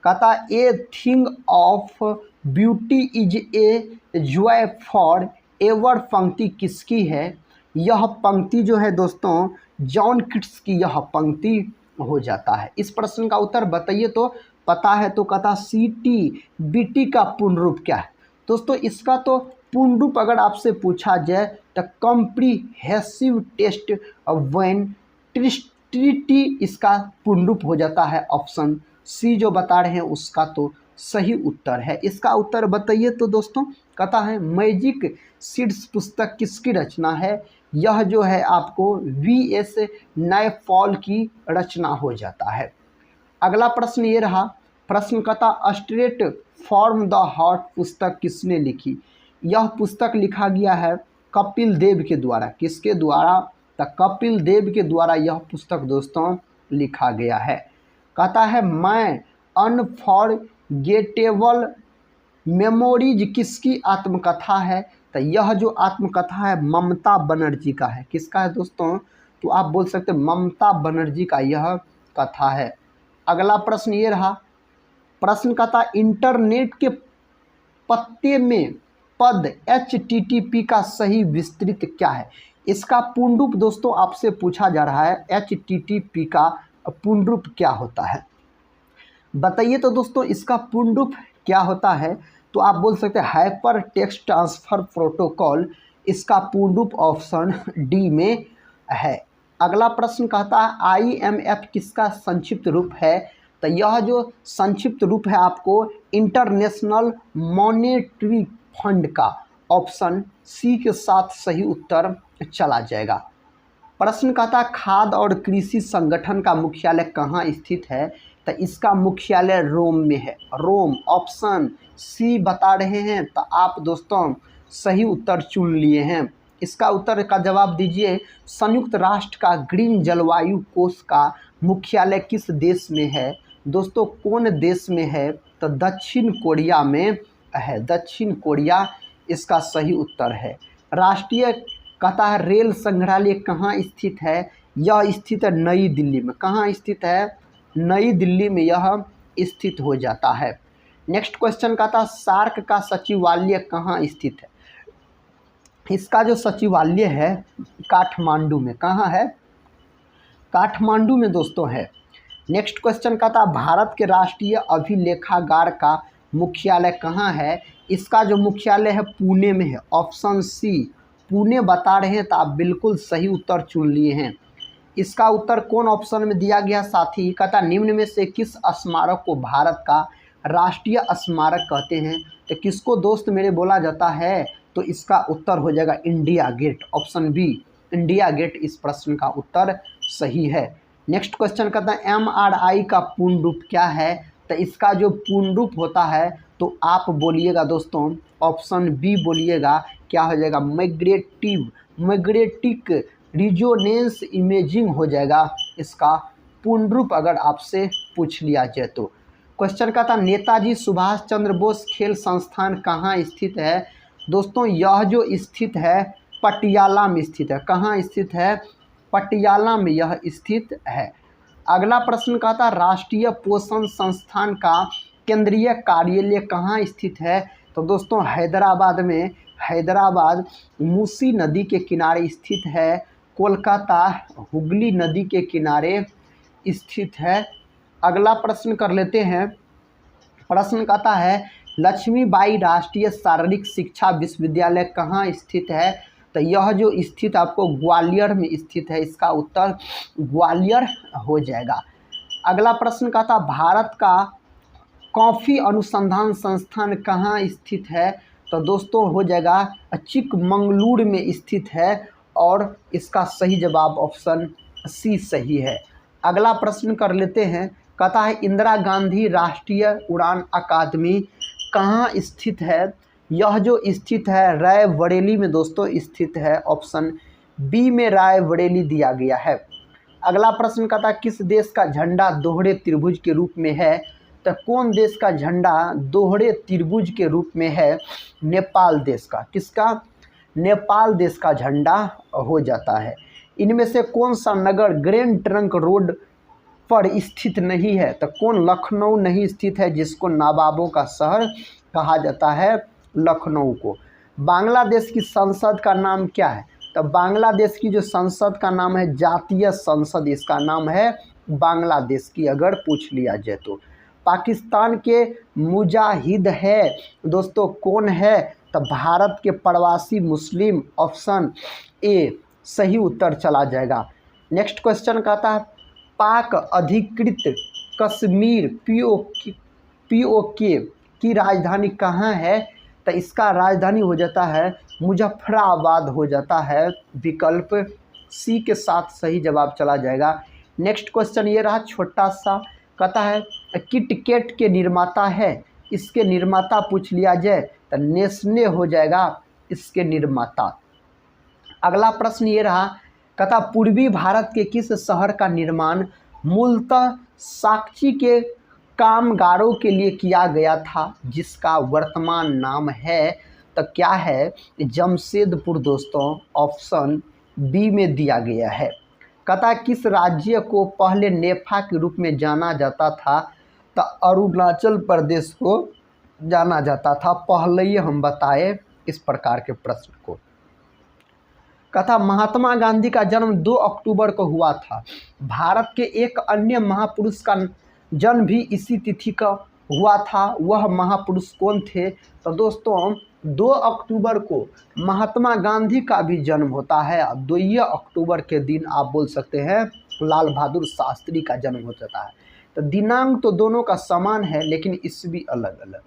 कहता a thing of beauty is a joy for ever पंक्ति किसकी है। यह पंक्ति जो है दोस्तों जॉन किट्स की यह पंक्ति हो जाता है। इस प्रश्न का उत्तर बताइए तो पता है तो कहता CTBT का पूर्ण रूप क्या है। दोस्तों इसका तो पूर्ण रूप अगर आपसे पूछा जाए तो कॉम्प्रिहेंसिव टेस्ट व्हेन ट्रिटी इसका पूर्ण रूप हो जाता है। ऑप्शन सी जो बता रहे हैं उसका तो सही उत्तर है। इसका उत्तर बताइए तो दोस्तों कहता है मैजिक सीड्स पुस्तक किसकी रचना है। यह जो है आपको VS नायपॉल की रचना हो जाता है। अगला प्रश्न ये रहा। प्रश्न कहता स्ट्रेट फॉर्म द हार्ट पुस्तक किसने लिखी। यह पुस्तक लिखा गया है कपिल देव के द्वारा। किसके द्वारा, तो कपिल देव के द्वारा यह पुस्तक दोस्तों लिखा गया है। कहता है मैं अनफॉरगेटेबल मेमोरीज किसकी आत्मकथा है। तो यह जो आत्मकथा है ममता बनर्जी का है। किसका है दोस्तों, तो आप बोल सकते हैं ममता बनर्जी का यह कथा है। अगला प्रश्न ये रहा। प्रश्न कहता इंटरनेट के पत्ते में पद HTTP का सही विस्तृत क्या है। इसका पूर्ण रूप दोस्तों आपसे पूछा जा रहा है HTTP का पूर्ण रूप क्या होता है, बताइए तो दोस्तों इसका पूर्ण रूप क्या होता है। तो आप बोल सकते हैं हाइपर टेक्स्ट ट्रांसफ़र प्रोटोकॉल। इसका पूर्ण रूप ऑप्शन डी में है। अगला प्रश्न कहता है IMF किसका संक्षिप्त रूप है। तो यह जो संक्षिप्त रूप है आपको इंटरनेशनल मॉनेटरी फंड का। ऑप्शन सी के साथ सही उत्तर चला जाएगा। प्रश्न कहता खाद्य और कृषि संगठन का मुख्यालय कहाँ स्थित है? तो इसका मुख्यालय रोम में है। रोम, ऑप्शन सी बता रहे हैं, तो आप दोस्तों सही उत्तर चुन लिए हैं। इसका उत्तर का जवाब दीजिए। संयुक्त राष्ट्र का ग्रीन जलवायु कोष का मुख्यालय किस देश में है? दोस्तों कौन देश में है? तो दक्षिण कोरिया में है। दक्षिण कोरिया इसका सही उत्तर है। राष्ट्रीय कहता है रेल संग्रहालय कहाँ स्थित है? यह स्थित है नई दिल्ली में। कहाँ स्थित है? नई दिल्ली में यह स्थित हो जाता है। नेक्स्ट क्वेश्चन कहता है सार्क का सचिवालय कहाँ स्थित है? इसका जो सचिवालय है काठमांडू में। कहाँ है? काठमांडू में दोस्तों है। नेक्स्ट क्वेश्चन कहता है भारत के राष्ट्रीय अभिलेखागार का मुख्यालय कहाँ है? इसका जो मुख्यालय है पुणे में है। ऑप्शन सी पुणे बता रहे हैं, तो आप बिल्कुल सही उत्तर चुन लिए हैं। इसका उत्तर कौन ऑप्शन में दिया गया साथी? कहता निम्न में से किस स्मारक को भारत का राष्ट्रीय स्मारक कहते हैं? तो किसको दोस्त मेरे बोला जाता है? तो इसका उत्तर हो जाएगा India Gate. Option B India Gate इस प्रश्न का उत्तर सही है। नेक्स्ट क्वेश्चन कहता है MRI का पूर्ण रूप क्या है? तो इसका जो पूर्ण रूप होता है तो आप बोलिएगा दोस्तों, ऑप्शन बी बोलिएगा, क्या हो जाएगा? मैग्नेटिक रिजोनेंस इमेजिंग हो जाएगा इसका पूर्ण रूप, अगर आपसे पूछ लिया जाए तो। क्वेश्चन का था नेताजी सुभाष चंद्र बोस खेल संस्थान कहाँ स्थित है? दोस्तों यह जो स्थित है पटियाला में स्थित है। कहाँ स्थित है? पटियाला में यह स्थित है। अगला प्रश्न का था राष्ट्रीय पोषण संस्थान का केंद्रीय कार्यालय कहाँ स्थित है? तो दोस्तों हैदराबाद में। हैदराबाद मूसी नदी के किनारे स्थित है। कोलकाता हुगली नदी के किनारे स्थित है। अगला प्रश्न कर लेते हैं। प्रश्न कहता है लक्ष्मीबाई राष्ट्रीय शारीरिक शिक्षा विश्वविद्यालय कहाँ स्थित है? तो यह जो स्थित आपको ग्वालियर में स्थित है। इसका उत्तर ग्वालियर हो जाएगा। अगला प्रश्न कहता भारत का कॉफ़ी अनुसंधान संस्थान कहाँ स्थित है? तो दोस्तों हो जाएगा चिकमंगलुरु में स्थित है और इसका सही जवाब ऑप्शन सी सही है। अगला प्रश्न कर लेते हैं। कहता है इंदिरा गांधी राष्ट्रीय उड़ान अकादमी कहाँ स्थित है? यह जो स्थित है रायबरेली में दोस्तों स्थित है। ऑप्शन बी में रायबरेली दिया गया है। अगला प्रश्न कहता है किस देश का झंडा दोहरे त्रिभुज के रूप में है? तो कौन देश का झंडा दोहरे त्रिभुज के रूप में है? नेपाल देश का। किसका? नेपाल देश का झंडा हो जाता है। इनमें से कौन सा नगर ग्रैंड ट्रंक रोड पर स्थित नहीं है? तो कौन लखनऊ नहीं स्थित है, जिसको नवाबों का शहर कहा जाता है लखनऊ को। बांग्लादेश की संसद का नाम क्या है? तो बांग्लादेश की जो संसद का नाम है जातीय संसद, इसका नाम है बांग्लादेश की, अगर पूछ लिया जाए तो। पाकिस्तान के मुजाहिद है दोस्तों कौन है? तो भारत के प्रवासी मुस्लिम। ऑप्शन ए सही उत्तर चला जाएगा। नेक्स्ट क्वेश्चन कहता है पाक अधिकृत कश्मीर POK की राजधानी कहाँ है? तो इसका राजधानी हो जाता है मुजफ्फराबाद हो जाता है। विकल्प सी के साथ सही जवाब चला जाएगा। नेक्स्ट क्वेश्चन ये रहा छोटा सा। कहता है किटकैट के निर्माता है, इसके निर्माता पूछ लिया जाए तो नेस्ले हो जाएगा इसके निर्माता। अगला प्रश्न ये रहा। कहता पूर्वी भारत के किस शहर का निर्माण मूलतः साक्षी के कामगारों के लिए किया गया था, जिसका वर्तमान नाम है? तो क्या है? जमशेदपुर दोस्तों। ऑप्शन बी में दिया गया है। कहता किस राज्य को पहले नेफा के रूप में जाना जाता था? तो अरुणाचल प्रदेश को जाना जाता था पहले ही हम बताए इस प्रकार के प्रश्न को। कहता महात्मा गांधी का जन्म 2 अक्टूबर को हुआ था। भारत के एक अन्य महापुरुष का जन्म भी इसी तिथि का हुआ था। वह महापुरुष कौन थे? तो दोस्तों 2 अक्टूबर को महात्मा गांधी का भी जन्म होता है। 2 अक्टूबर के दिन आप बोल सकते हैं लाल बहादुर शास्त्री का जन्म हो जाता है। तो दिनांक तो दोनों का समान है लेकिन ईस्वी अलग अलग।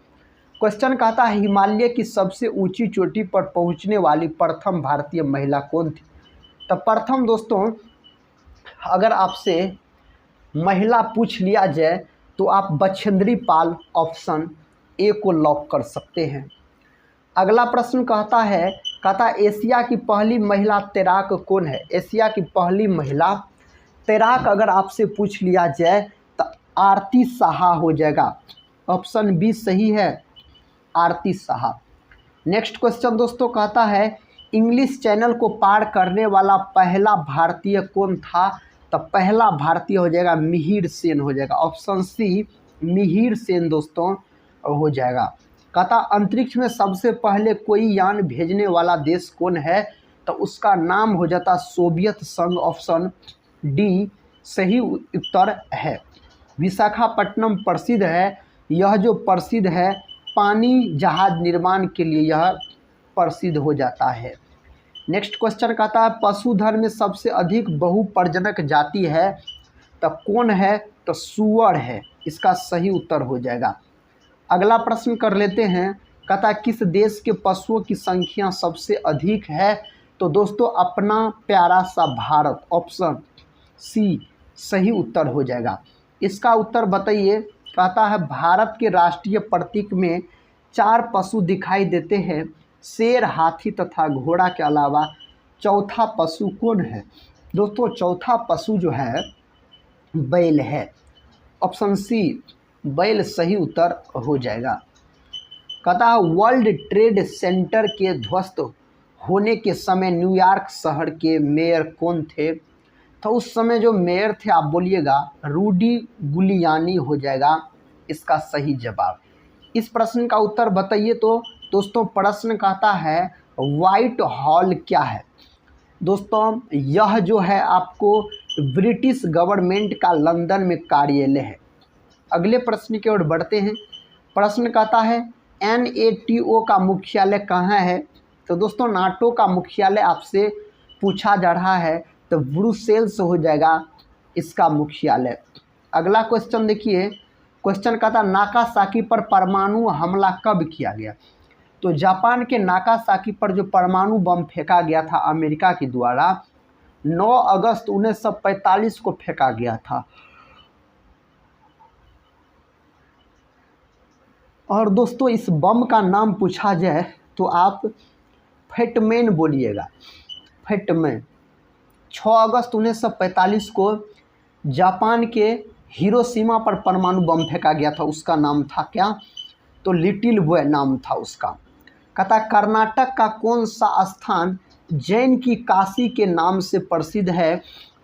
क्वेश्चन कहता है हिमालय की सबसे ऊंची चोटी पर पहुंचने वाली प्रथम भारतीय महिला कौन थी? तो प्रथम दोस्तों अगर आपसे महिला पूछ लिया जाए तो आप बछेंद्री पाल ऑप्शन ए को लॉक कर सकते हैं। अगला प्रश्न कहता एशिया की पहली महिला तैराक कौन है। एशिया की पहली महिला तैराक अगर आपसे पूछ लिया जाए तो आरती साहा हो जाएगा। ऑप्शन बी सही है, आरती साहा। नेक्स्ट क्वेश्चन दोस्तों कहता है इंग्लिश चैनल को पार करने वाला पहला भारतीय कौन था। तो पहला भारतीय हो जाएगा मिहिर सेन हो जाएगा। ऑप्शन सी मिहिर सेन दोस्तों हो जाएगा। कहता अंतरिक्ष में सबसे पहले कोई यान भेजने वाला देश कौन है। तो उसका नाम हो जाता सोवियत संघ। ऑप्शन डी सही उत्तर है। विशाखापट्टनम प्रसिद्ध है। यह जो प्रसिद्ध है पानी जहाज निर्माण के लिए यह प्रसिद्ध हो जाता है। नेक्स्ट क्वेश्चन कहता है पशुधन में सबसे अधिक बहुप्रजनक जाति है। तो कौन है। तो सूअर है, इसका सही उत्तर हो जाएगा। अगला प्रश्न कर लेते हैं। कहता किस देश के पशुओं की संख्या सबसे अधिक है। तो दोस्तों अपना प्यारा सा भारत। ऑप्शन सी सही उत्तर हो जाएगा। इसका उत्तर बताइए। कहता है भारत के राष्ट्रीय प्रतीक में 4 पशु दिखाई देते हैं, शेर, हाथी तथा घोड़ा के अलावा चौथा पशु कौन है। दोस्तों चौथा पशु जो है बैल है। ऑप्शन सी बैल सही उत्तर हो जाएगा। कहता है वर्ल्ड ट्रेड सेंटर के ध्वस्त होने के समय न्यूयॉर्क शहर के मेयर कौन थे। तो उस समय जो मेयर थे आप बोलिएगा रूडी गुलियानी हो जाएगा इसका सही जवाब। इस प्रश्न का उत्तर बताइए। तो दोस्तों प्रश्न कहता है व्हाइट हॉल क्या है। दोस्तों यह जो है आपको ब्रिटिश गवर्नमेंट का लंदन में कार्यालय है। अगले प्रश्न की ओर बढ़ते हैं। प्रश्न कहता है NATO का मुख्यालय कहाँ है। तो दोस्तों नाटो का मुख्यालय आपसे पूछा जा रहा है तो ब्रुसेल्स हो जाएगा इसका मुख्यालय। अगला क्वेश्चन देखिए। क्वेश्चन कहता नागासाकी पर परमाणु हमला कब किया गया। तो जापान के नागासाकी पर जो परमाणु बम फेंका गया था अमेरिका के द्वारा 9 अगस्त 1945 को फेंका गया था। और दोस्तों इस बम का नाम पूछा जाए तो आप फैटमैन बोलिएगा, फैटमैन। 6 अगस्त 1945 को जापान के हिरोशिमा पर परमाणु बम फेंका गया था, उसका नाम था क्या। तो लिटिल बॉय नाम था उसका। कहता कर्नाटक का कौन सा स्थान जैन की काशी के नाम से प्रसिद्ध है।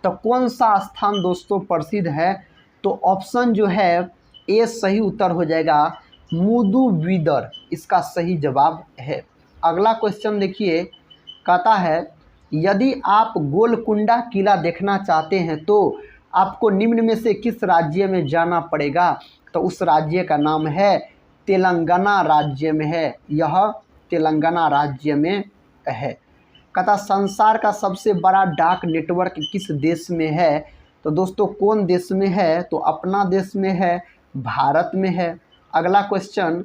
तो कौन सा स्थान दोस्तों प्रसिद्ध है। तो ऑप्शन जो है ए सही उत्तर हो जाएगा मुदुबिदर, इसका सही जवाब है। अगला क्वेश्चन देखिए। कहता है यदि आप गोलकुंडा किला देखना चाहते हैं तो आपको निम्न में से किस राज्य में जाना पड़ेगा। तो उस राज्य का नाम है तेलंगाना राज्य में है, यह तेलंगाना राज्य में है। कहता संसार का सबसे बड़ा डाक नेटवर्क किस देश में है। तो दोस्तों कौन देश में है। तो अपना देश में है, भारत में है। अगला क्वेश्चन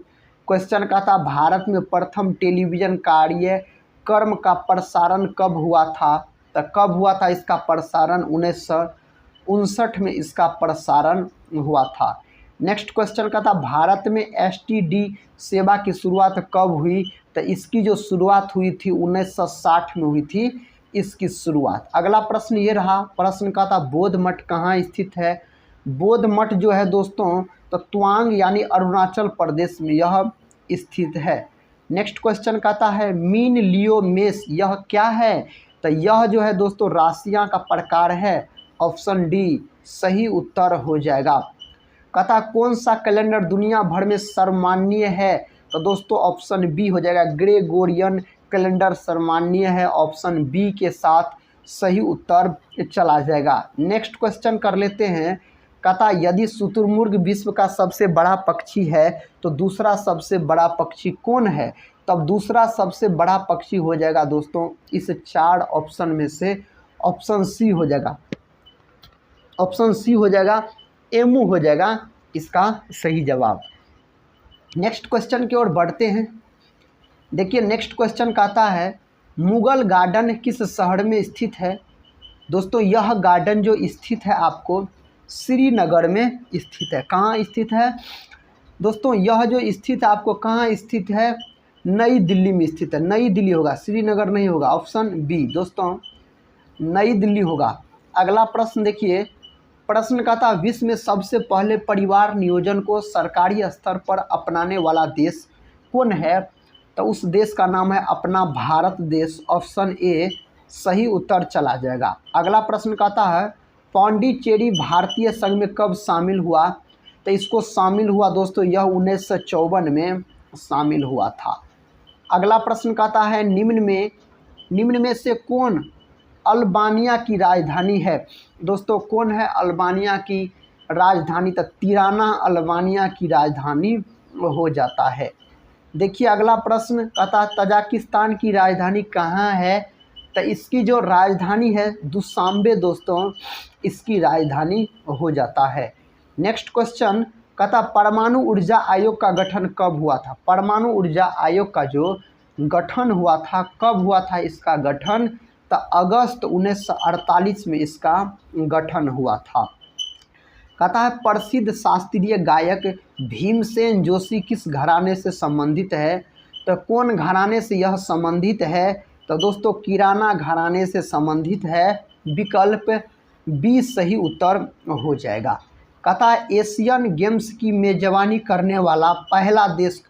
कहता भारत में प्रथम टेलीविज़न कार्यक्रम का प्रसारण कब हुआ था। तो कब हुआ था इसका प्रसारण 1959 में इसका प्रसारण हुआ था। नेक्स्ट क्वेश्चन कहता भारत में STD सेवा की शुरुआत कब हुई। तो इसकी जो शुरुआत हुई थी 1960 में हुई थी इसकी शुरुआत। अगला प्रश्न ये रहा। प्रश्न कहता बौद्ध मठ कहाँ स्थित है। बौद्ध मठ जो है दोस्तों तो तवांग यानी अरुणाचल प्रदेश में यह स्थित है। नेक्स्ट क्वेश्चन कहता है मीन लियो मेष यह क्या है। तो यह जो है दोस्तों राशियां का प्रकार है। ऑप्शन डी सही उत्तर हो जाएगा। कहता कौन सा कैलेंडर दुनिया भर में सर्वमान्य है। तो दोस्तों ऑप्शन बी हो जाएगा ग्रेगोरियन कैलेंडर सर्वमान्य है। ऑप्शन बी के साथ सही उत्तर चला जाएगा। नेक्स्ट क्वेश्चन कर लेते हैं। कहता यदि शुतुरमुर्ग विश्व का सबसे बड़ा पक्षी है तो दूसरा सबसे बड़ा पक्षी कौन है। तब दूसरा सबसे बड़ा पक्षी हो जाएगा दोस्तों इस 4 ऑप्शन में से ऑप्शन सी हो जाएगा। ऑप्शन सी हो जाएगा, एमू हो जाएगा इसका सही जवाब। नेक्स्ट क्वेश्चन की ओर बढ़ते हैं। देखिए नेक्स्ट क्वेश्चन कहता है मुगल गार्डन किस शहर में स्थित है। दोस्तों यह गार्डन जो स्थित है आपको श्रीनगर में स्थित है। कहाँ स्थित है दोस्तों? यह जो स्थित है आपको कहाँ स्थित है? नई दिल्ली में स्थित है। नई दिल्ली होगा, श्रीनगर नहीं होगा। ऑप्शन बी दोस्तों नई दिल्ली होगा। अगला प्रश्न देखिए, प्रश्न का था विश्व में सबसे पहले परिवार नियोजन को सरकारी स्तर पर अपनाने वाला देश कौन है? तो उस देश का नाम है अपना भारत देश। ऑप्शन ए सही उत्तर चला जाएगा। अगला प्रश्न कहता है पौंडीचेरी भारतीय संघ में कब शामिल हुआ? तो इसको शामिल हुआ दोस्तों यह 1954 में शामिल हुआ था। अगला प्रश्न कहता है निम्न में से कौन अल्बानिया की राजधानी है? दोस्तों कौन है अल्बानिया की राजधानी? तो तिराना अल्बानिया की राजधानी हो जाता है। देखिए अगला प्रश्न कहता तजाकिस्तान की राजधानी कहाँ है? तो इसकी जो राजधानी है दुशांबे दोस्तों इसकी राजधानी हो जाता है। नेक्स्ट क्वेश्चन कहता परमाणु ऊर्जा आयोग का गठन कब हुआ था? परमाणु ऊर्जा आयोग का जो गठन हुआ था कब हुआ था इसका गठन? तो अगस्त 1948 में इसका गठन हुआ था। कहता है प्रसिद्ध शास्त्रीय गायक भीमसेन जोशी किस घराने से संबंधित है? तो कौन घराने से यह संबंधित है? तो दोस्तों किराना घराने से संबंधित है। विकल्प बी सही उत्तर हो जाएगा। कहता है एशियन गेम्स की मेजबानी करने वाला पहला देश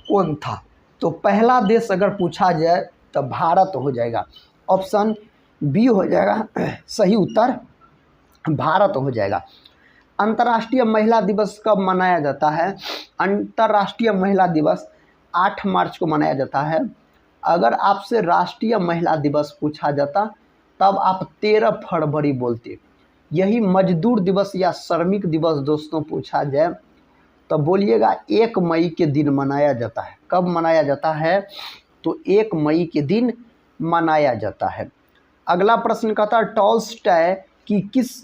कौन था? तो पहला देश अगर पूछा जाए तो भारत हो जाएगा। ऑप्शन बी हो जाएगा सही उत्तर, भारत हो जाएगा। अंतर्राष्ट्रीय महिला दिवस कब मनाया जाता है? अंतर्राष्ट्रीय महिला दिवस 8 मार्च को मनाया जाता है। अगर आपसे राष्ट्रीय महिला दिवस पूछा जाता तब आप 13 फरवरी बोलते। यही मजदूर दिवस या श्रमिक दिवस दोस्तों पूछा जाए तो बोलिएगा 1 मई के दिन मनाया जाता है। कब मनाया जाता है? तो 1 मई के दिन मनाया जाता है। अगला प्रश्न कहता है टॉल्स्टॉय की किस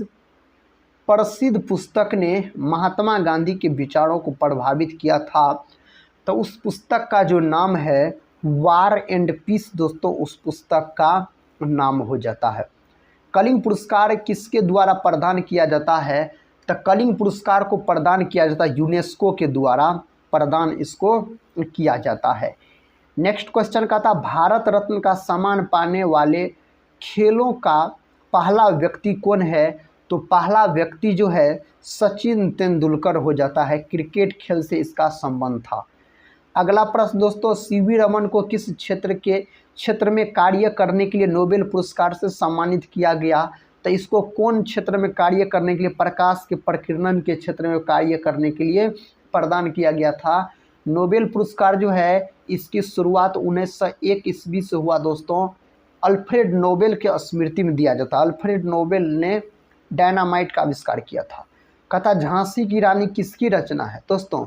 प्रसिद्ध पुस्तक ने महात्मा गांधी के विचारों को प्रभावित किया था? तो उस पुस्तक का जो नाम है वार एंड पीस दोस्तों उस पुस्तक का नाम हो जाता है। कलिंग पुरस्कार किसके द्वारा प्रदान किया जाता है? तो कलिंग पुरस्कार को प्रदान किया जाता है यूनेस्को के द्वारा प्रदान इसको किया जाता है। नेक्स्ट क्वेश्चन का था भारत रत्न का सम्मान पाने वाले खेलों का पहला व्यक्ति कौन है? तो पहला व्यक्ति जो है सचिन तेंदुलकर हो जाता है। क्रिकेट खेल से इसका संबंध था। अगला प्रश्न दोस्तों सीवी रमन को किस क्षेत्र में कार्य करने के लिए नोबेल पुरस्कार से सम्मानित किया गया? तो इसको कौन क्षेत्र में कार्य करने के लिए? प्रकाश के प्रकीर्णन के क्षेत्र में कार्य करने के लिए प्रदान किया गया था। नोबेल पुरस्कार जो है इसकी शुरुआत 1901 ईस्वी से हुआ दोस्तों। अल्फ्रेड नोबेल के स्मृति में दिया जाता। अल्फ्रेड नोबेल ने डायनामाइट का आविष्कार किया था। कहता झांसी की रानी किसकी रचना है? दोस्तों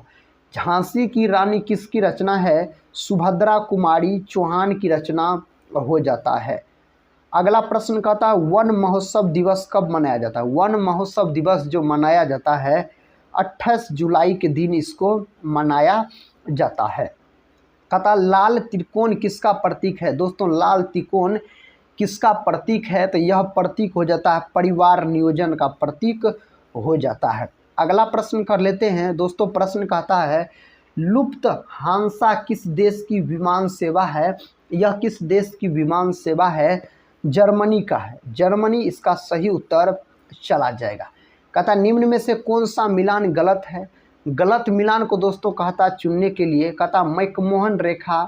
झांसी की रानी किसकी रचना है? सुभद्रा कुमारी चौहान की रचना हो जाता है। अगला प्रश्न कहता है वन महोत्सव दिवस कब मनाया जाता है? वन महोत्सव दिवस जो मनाया जाता है 28 जुलाई के दिन इसको मनाया जाता है। कहता लाल त्रिकोण किसका प्रतीक है? दोस्तों लाल त्रिकोण किसका प्रतीक है? तो यह प्रतीक हो जाता है परिवार नियोजन का प्रतीक हो जाता है। अगला प्रश्न कर लेते हैं दोस्तों। प्रश्न कहता है लुप्त हांसा किस देश की विमान सेवा है? यह किस देश की विमान सेवा है? जर्मनी का है। जर्मनी इसका सही उत्तर चला जाएगा। कहता निम्न में से कौन सा मिलान गलत है? गलत मिलान को दोस्तों कहता चुनने के लिए कहता मैकमोहन रेखा,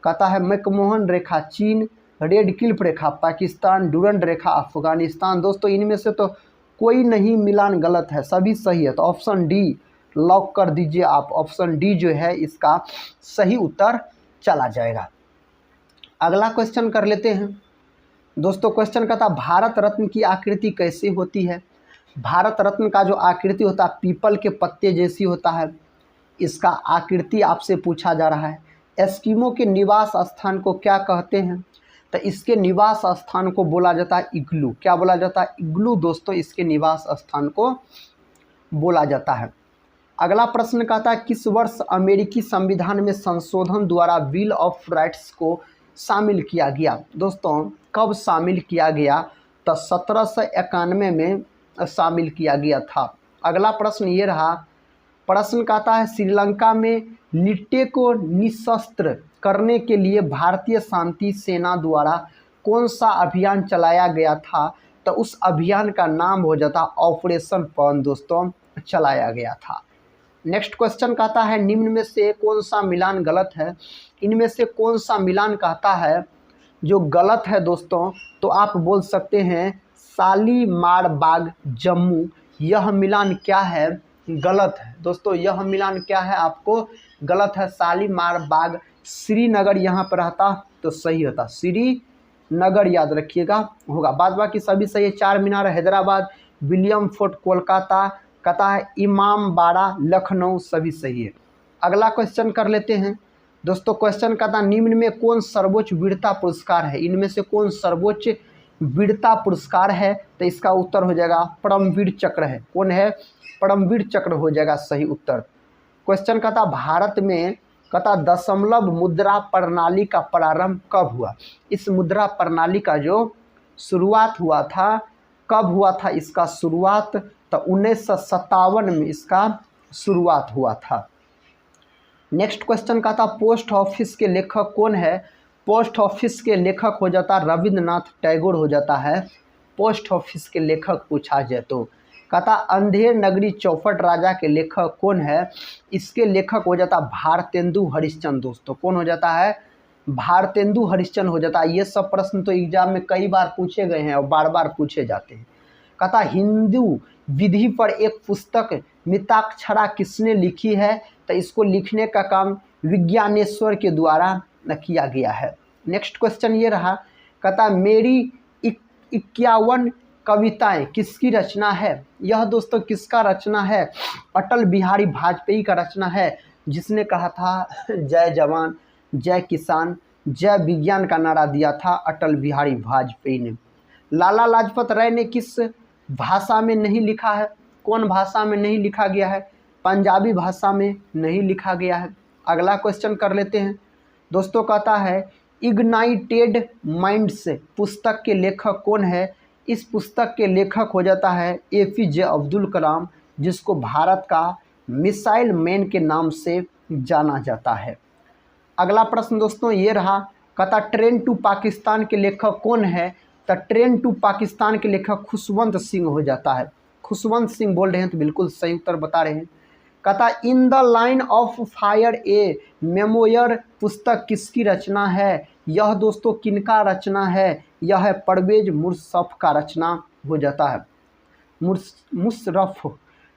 कहता है मैकमोहन रेखा चीन, रेड क्लिफ रेखा पाकिस्तान, डूरंड रेखा अफगानिस्तान। दोस्तों इनमें से तो कोई नहीं मिलान गलत है, सभी सही है। तो ऑप्शन डी लॉक कर दीजिए आप। ऑप्शन डी जो है इसका सही उत्तर चला जाएगा। अगला क्वेश्चन कर लेते हैं दोस्तों। क्वेश्चन कहता भारत रत्न की आकृति कैसे होती है? भारत रत्न का जो आकृति होता है पीपल के पत्ते जैसी होता है। इसका आकृति आपसे पूछा जा रहा है। एस्किमो के निवास स्थान को क्या कहते हैं? तो इसके निवास स्थान को बोला जाता है इग्लू। क्या बोला जाता है? इग्लू दोस्तों इसके निवास स्थान को बोला जाता है। अगला प्रश्न कहता है किस वर्ष अमेरिकी संविधान में संशोधन द्वारा बिल ऑफ राइट्स को शामिल किया गया? दोस्तों कब शामिल किया गया? तो 1791 में शामिल किया गया था। अगला प्रश्न ये रहा, प्रश्न कहता है श्रीलंका में लिट्टे को निशस्त्र करने के लिए भारतीय शांति सेना द्वारा कौन सा अभियान चलाया गया था? तो उस अभियान का नाम हो जाता ऑपरेशन पवन दोस्तों चलाया गया था। नेक्स्ट क्वेश्चन कहता है निम्न में से कौन सा मिलान गलत है? इनमें से कौन सा मिलान कहता है जो गलत है दोस्तों? तो आप बोल सकते हैं शालीमार बाग जम्मू, यह मिलान क्या है? गलत है दोस्तों। यह मिलान क्या है आपको गलत है। शालीमार बाग श्रीनगर यहाँ पर रहता तो सही होता, श्रीनगर याद रखिएगा होगा। बाद बाकी सभी सही है। चार मीनार हैदराबाद, विलियम फोर्ट कोलकाता, कहता है इमाम बाड़ा लखनऊ, सभी सही है। अगला क्वेश्चन कर लेते हैं दोस्तों। क्वेश्चन कहता है निम्न में कौन सर्वोच्च वीरता पुरस्कार है? इनमें से कौन सर्वोच्च वीरता पुरस्कार है? तो इसका उत्तर हो जाएगा परमवीर चक्र है। कौन है? परमवीर चक्र हो जाएगा सही उत्तर। क्वेश्चन कहता भारत में कहता दशमलव मुद्रा प्रणाली का प्रारंभ कब हुआ? इस मुद्रा प्रणाली का जो शुरुआत हुआ था कब हुआ था? इसका शुरुआत तो 1957 में इसका शुरुआत हुआ था। नेक्स्ट क्वेश्चन कहता पोस्ट ऑफिस के लेखक कौन है? पोस्ट ऑफिस के लेखक हो जाता रविंद्रनाथ टैगोर हो जाता है पोस्ट ऑफिस के लेखक पूछा जाए तो। कहता अंधेर नगरी चौपट राजा के लेखक कौन है? इसके लेखक हो जाता भारतेंदु हरिश्चंद्र दोस्तों। कौन हो जाता है? भारतेंदु हरिश्चंद्र हो जाता है। ये सब प्रश्न तो एग्जाम में कई बार पूछे गए हैं और बार बार पूछे जाते हैं। कहता हिंदू विधि पर एक पुस्तक मिताक्षरा किसने लिखी है? तो इसको लिखने का काम विज्ञानेश्वर के द्वारा किया गया है। नेक्स्ट क्वेश्चन ये रहा, कहता मेरी 51 कविताएं किसकी रचना है? यह दोस्तों किसका रचना है? अटल बिहारी वाजपेयी का रचना है, जिसने कहा था जय जवान जय किसान जय विज्ञान का नारा दिया था अटल बिहारी वाजपेयी ने। लाला लाजपत राय ने किस भाषा में नहीं लिखा है? कौन भाषा में नहीं लिखा गया है? पंजाबी भाषा में नहीं लिखा गया है। अगला क्वेश्चन कर लेते हैं दोस्तों। कहता है इग्नाइटेड माइंड्स पुस्तक के लेखक कौन है? इस पुस्तक के लेखक हो जाता है APJ अब्दुल कलाम, जिसको भारत का मिसाइल मैन के नाम से जाना जाता है। अगला प्रश्न दोस्तों ये रहा, कहता ट्रेन टू पाकिस्तान के लेखक कौन है? तो ट्रेन टू पाकिस्तान के लेखक खुशवंत सिंह हो जाता है। खुशवंत सिंह बोल रहे हैं तो बिल्कुल सही उत्तर बता रहे हैं। कहता in the line of fire A memoir पुस्तक किसकी रचना है? यह दोस्तों किनका रचना है? यह है परवेज मुशर्रफ का रचना हो जाता है। मुशर्रफ।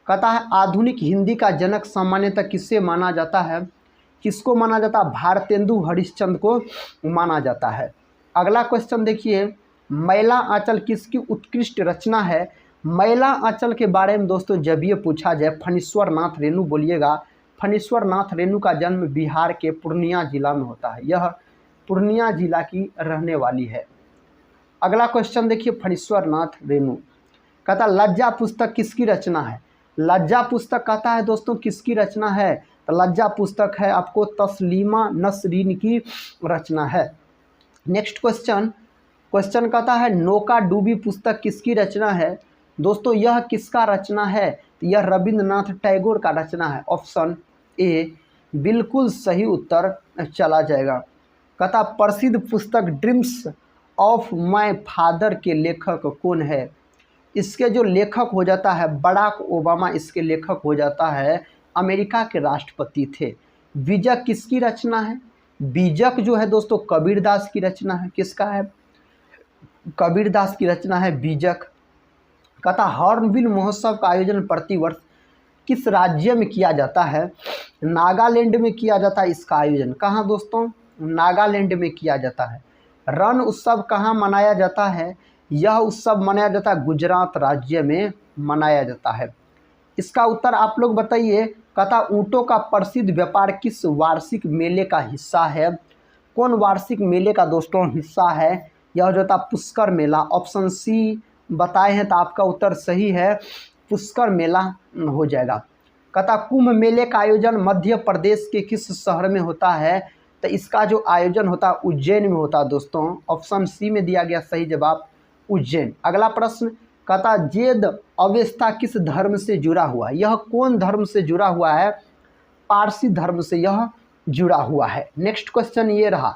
कहता है आधुनिक हिंदी का जनक सामान्यतः किससे माना जाता है? किसको माना जाता है? भारतेंदु हरिश्चंद्र को माना जाता है। अगला क्वेश्चन देखिए, मैला आंचल किसकी उत्कृष्ट रचना है? मैला आंचल के बारे में दोस्तों जब ये पूछा जाए फणीश्वर नाथ रेणु बोलिएगा। फणीश्वर नाथ रेणु का जन्म बिहार के पूर्णिया जिला में होता है। यह पूर्णिया जिला की रहने वाली है। अगला क्वेश्चन देखिए फणीश्वर नाथ रेणु। कहता लज्जा पुस्तक किसकी रचना है? लज्जा पुस्तक कहता है दोस्तों किसकी रचना है? तो लज्जा पुस्तक है आपको तस्लीमा नसरीन की रचना है। नेक्स्ट क्वेश्चन कहता है नौका डूबी पुस्तक किसकी रचना है? दोस्तों यह किसका रचना है? तो यह रविंद्रनाथ टैगोर का रचना है। ऑप्शन ए बिल्कुल सही उत्तर चला जाएगा। कहता प्रसिद्ध पुस्तक ड्रीम्स ऑफ माय फादर के लेखक कौन है? इसके जो लेखक हो जाता है बराक ओबामा, इसके लेखक हो जाता है अमेरिका के राष्ट्रपति थे। बीजक किसकी रचना है? बीजक जो है दोस्तों कबीरदास की रचना है। किसका है? कबीरदास की रचना है बीजक। कहता हॉर्नबिल महोत्सव का आयोजन प्रतिवर्ष किस राज्य में किया जाता है? नागालैंड में किया जाता है इसका आयोजन। कहाँ दोस्तों? नागालैंड में किया जाता है। रण उत्सव कहाँ मनाया जाता है? यह उत्सव मनाया जाता है गुजरात राज्य में मनाया जाता है। इसका उत्तर आप लोग बताइए। कहता ऊँटों का प्रसिद्ध व्यापार किस वार्षिक मेले का हिस्सा है? कौन वार्षिक मेले का दोस्तों हिस्सा है? यह जो था पुष्कर मेला। ऑप्शन सी बताए हैं तो आपका उत्तर सही है, पुष्कर मेला हो जाएगा। कहता कुंभ मेले का आयोजन मध्य प्रदेश के किस शहर में होता है? तो इसका जो आयोजन होता है उज्जैन में होता है दोस्तों। ऑप्शन सी में दिया गया सही जवाब उज्जैन। अगला प्रश्न कहता जेद अवेस्ता किस धर्म से जुड़ा हुआ है? यह कौन धर्म से जुड़ा हुआ है? पारसी धर्म से यह जुड़ा हुआ है। नेक्स्ट क्वेश्चन ये रहा।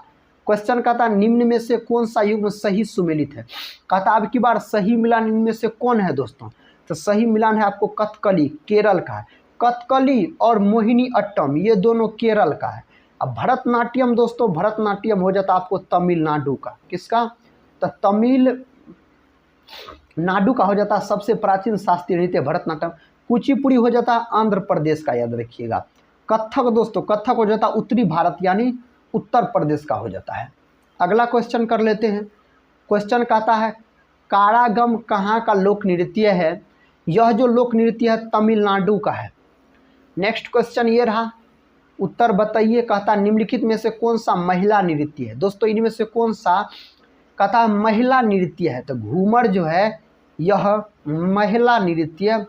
क्वेश्चन कहता निम्न में से कौन सा युग्म सही सुमेलित है? कहता अब की बार सही मिलान इनमें से कौन है दोस्तों? तो सही मिलान है आपको कथकली, केरल का है। कथकली और मोहिनी अट्टम ये दोनों केरल का है। अब भरतनाट्यम दोस्तों, भरतनाट्यम हो जाता आपको तमिलनाडु का। किसका? तो तमिलनाडु का हो जाता सबसे प्राचीन शास्त्रीय नृत्य भरतनाट्यम। कुचिपुड़ी हो जाता आंध्र प्रदेश का, याद रखिएगा। कथक दोस्तों, कथक हो जाता उत्तरी भारत यानी उत्तर प्रदेश का हो जाता है। अगला क्वेश्चन कर लेते हैं। क्वेश्चन कहता है कारागम कहाँ का लोक नृत्य है? यह जो लोक नृत्य है तमिलनाडु का है। नेक्स्ट क्वेश्चन ये रहा, उत्तर बताइए। कहता निम्नलिखित में से कौन सा महिला नृत्य है? दोस्तों इनमें से कौन सा कहता महिला नृत्य है? तो घूमर जो है यह महिला नृत्य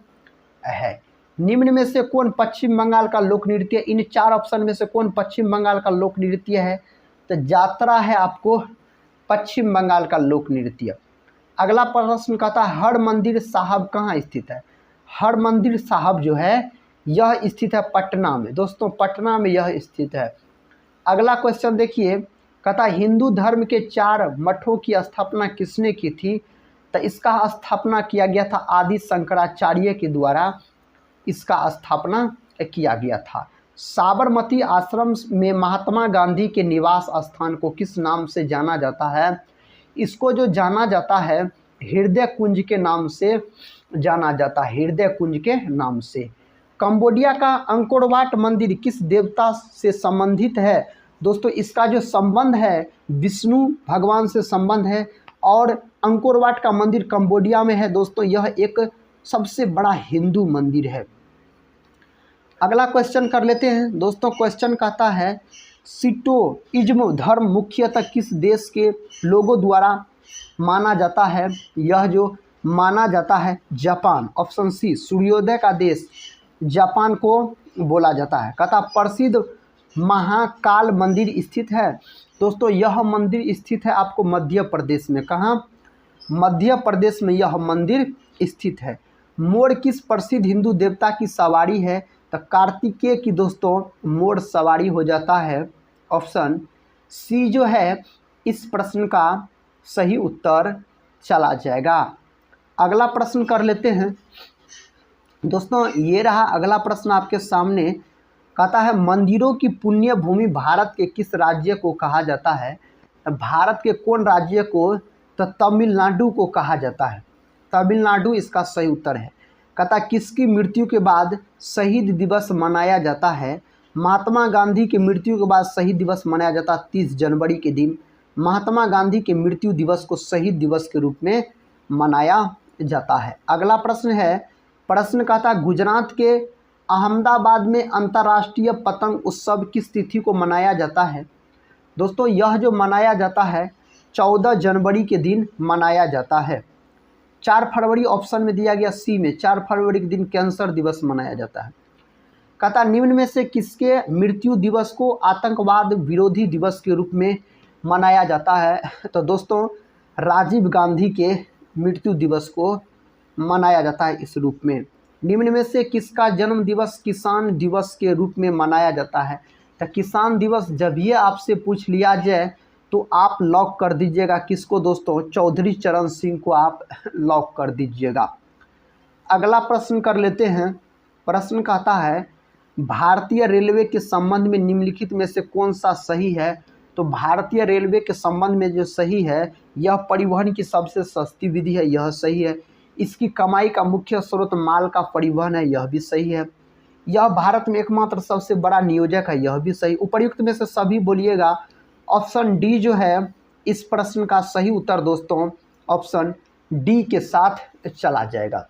है। निम्न में से कौन पश्चिम बंगाल का लोक नृत्य? इन चार ऑप्शन में से कौन पश्चिम बंगाल का लोक नृत्य है? तो यात्रा है आपको पश्चिम बंगाल का लोक नृत्य। अगला प्रश्न कहता है हर मंदिर साहब कहाँ स्थित है? हर मंदिर साहब जो है यह स्थित है पटना में। दोस्तों पटना में यह स्थित है। अगला क्वेश्चन देखिए, कहता हिंदू धर्म के 4 मठों की स्थापना किसने की थी? तो इसका स्थापना किया गया था आदि शंकराचार्य के द्वारा, इसका स्थापना किया गया था। साबरमती आश्रम में महात्मा गांधी के निवास स्थान को किस नाम से जाना जाता है? इसको जो जाना जाता है हृदय कुंज के नाम से जाना जाता है, हृदय कुंज के नाम से। कंबोडिया का अंकोर वाट मंदिर किस देवता से संबंधित है? दोस्तों इसका जो संबंध है विष्णु भगवान से संबंध है और अंकोर वाट का मंदिर कंबोडिया में है। दोस्तों यह एक सबसे बड़ा हिंदू मंदिर है। अगला क्वेश्चन कर लेते हैं दोस्तों। क्वेश्चन कहता है सिटोइज्म धर्म मुख्यतः किस देश के लोगों द्वारा माना जाता है? यह जो माना जाता है जापान। ऑप्शन सी सूर्योदय का देश जापान को बोला जाता है। कहता प्रसिद्ध महाकाल मंदिर स्थित है? दोस्तों यह मंदिर स्थित है आपको मध्य प्रदेश में। कहाँ? मध्य प्रदेश में यह मंदिर स्थित है। मोर किस प्रसिद्ध हिंदू देवता की सवारी है? तो कार्तिकेय की दोस्तों मोर सवारी हो जाता है। ऑप्शन सी जो है इस प्रश्न का सही उत्तर चला जाएगा। अगला प्रश्न कर लेते हैं दोस्तों। ये रहा अगला प्रश्न आपके सामने। कहता है मंदिरों की पुण्य भूमि भारत के किस राज्य को कहा जाता है? भारत के कौन राज्य को? तो तमिलनाडु को कहा जाता है। तमिलनाडु इसका सही उत्तर है। कहता किसकी मृत्यु के बाद शहीद दिवस मनाया जाता है? महात्मा गांधी की मृत्यु के बाद शहीद दिवस मनाया जाता है 30 जनवरी के दिन। महात्मा गांधी के मृत्यु दिवस को शहीद दिवस के रूप में मनाया जाता है। अगला प्रश्न है, प्रश्न कहता गुजरात के अहमदाबाद में अंतर्राष्ट्रीय पतंग उत्सव किस तिथि को मनाया जाता है? दोस्तों यह जो मनाया जाता है 14 जनवरी के दिन मनाया जाता है। 4 फरवरी ऑप्शन में दिया गया सी में, 4 फरवरी के दिन कैंसर दिवस मनाया जाता है। कहता निम्न में से किसके मृत्यु दिवस को आतंकवाद विरोधी दिवस के रूप में मनाया जाता है? तो दोस्तों राजीव गांधी के मृत्यु दिवस को मनाया जाता है इस रूप में। निम्न में से किसका जन्म दिवस किसान दिवस के रूप में मनाया जाता है? तो किसान दिवस जब ये आपसे पूछ लिया जाए तो आप लॉक कर दीजिएगा किसको दोस्तों? चौधरी चरण सिंह को आप लॉक कर दीजिएगा। अगला प्रश्न कर लेते हैं। प्रश्न कहता है भारतीय रेलवे के संबंध में निम्नलिखित में से कौन सा सही है? तो भारतीय रेलवे के संबंध में जो सही है यह परिवहन की सबसे सस्ती विधि है, यह सही है। इसकी कमाई का मुख्य स्रोत माल का परिवहन है, यह भी सही है। यह भारत में एकमात्र सबसे बड़ा नियोजक है, यह भी सही। उपर्युक्त में से सभी बोलिएगा। ऑप्शन डी जो है इस प्रश्न का सही उत्तर दोस्तों ऑप्शन डी के साथ चला जाएगा।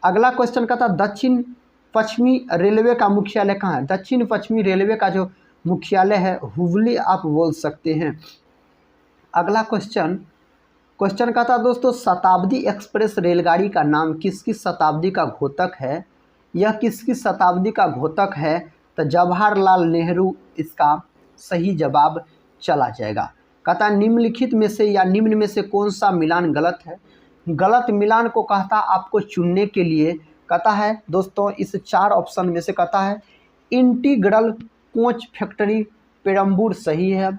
अगला क्वेश्चन का था दक्षिण पश्चिमी रेलवे का मुख्यालय कहाँ है? दक्षिण पश्चिमी रेलवे का जो मुख्यालय है हुबली आप बोल सकते हैं। अगला क्वेश्चन का था दोस्तों शताब्दी एक्सप्रेस रेलगाड़ी का नाम किसकी शताब्दी का घोतक है? यह किसकी शताब्दी का घोतक है? तो जवाहरलाल नेहरू इसका सही जवाब चला जाएगा। कहता निम्नलिखित में से या निम्न में से कौन सा मिलान गलत है। गलत मिलान को कहता आपको चुनने के लिए कहता है दोस्तों इस 4 ऑप्शन में से कहता है इंटीग्रल कोच फैक्ट्री पेरम्बूर सही है,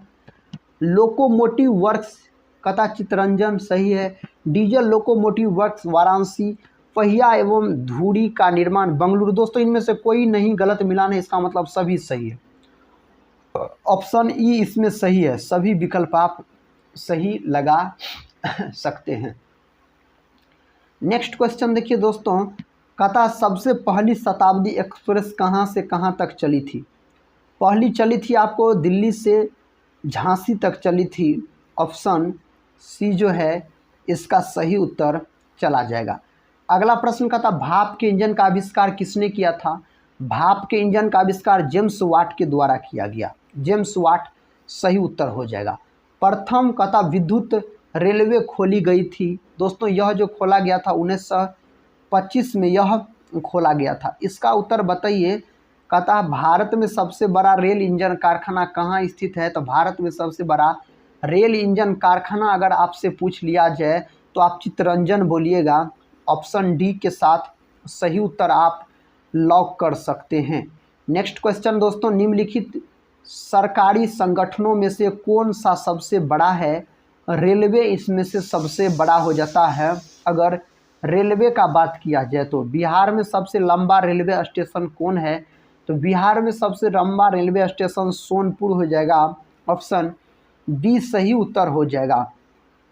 लोकोमोटिव वर्क्स कहता चितरंजन सही है, डीजल लोकोमोटिव वर्क्स वाराणसी, पहिया एवं धुरी का निर्माण बंगलुरु। दोस्तों इनमें से कोई नहीं गलत मिलान है, इसका मतलब सभी सही है। ऑप्शन ई इसमें सही है, सभी विकल्प आप सही लगा सकते हैं। नेक्स्ट क्वेश्चन देखिए दोस्तों, कहता सबसे पहली शताब्दी एक्सप्रेस कहाँ से कहाँ तक चली थी। पहली चली थी आपको दिल्ली से झांसी तक चली थी। ऑप्शन सी जो है इसका सही उत्तर चला जाएगा। अगला प्रश्न कहता भाप के इंजन का आविष्कार किसने किया था। भाप के इंजन का आविष्कार जेम्स वाट के द्वारा किया गया। जेम्स वाट सही उत्तर हो जाएगा। प्रथम कहता विद्युत रेलवे खोली गई थी। दोस्तों यह जो खोला गया था 1925 में यह खोला गया था। इसका उत्तर बताइए। कहता भारत में सबसे बड़ा रेल इंजन कारखाना कहाँ स्थित है। तो भारत में सबसे बड़ा रेल इंजन कारखाना अगर आपसे पूछ लिया जाए तो आप चितरंजन बोलिएगा। ऑप्शन डी के साथ सही उत्तर आप लॉक कर सकते हैं। नेक्स्ट क्वेश्चन दोस्तों, निम्नलिखित सरकारी संगठनों में से कौन सा सबसे बड़ा है। रेलवे इसमें से सबसे बड़ा हो जाता है। अगर रेलवे का बात किया जाए तो बिहार में सबसे लंबा रेलवे स्टेशन कौन है। तो बिहार में सबसे लंबा रेलवे स्टेशन सोनपुर हो जाएगा। ऑप्शन बी सही उत्तर हो जाएगा।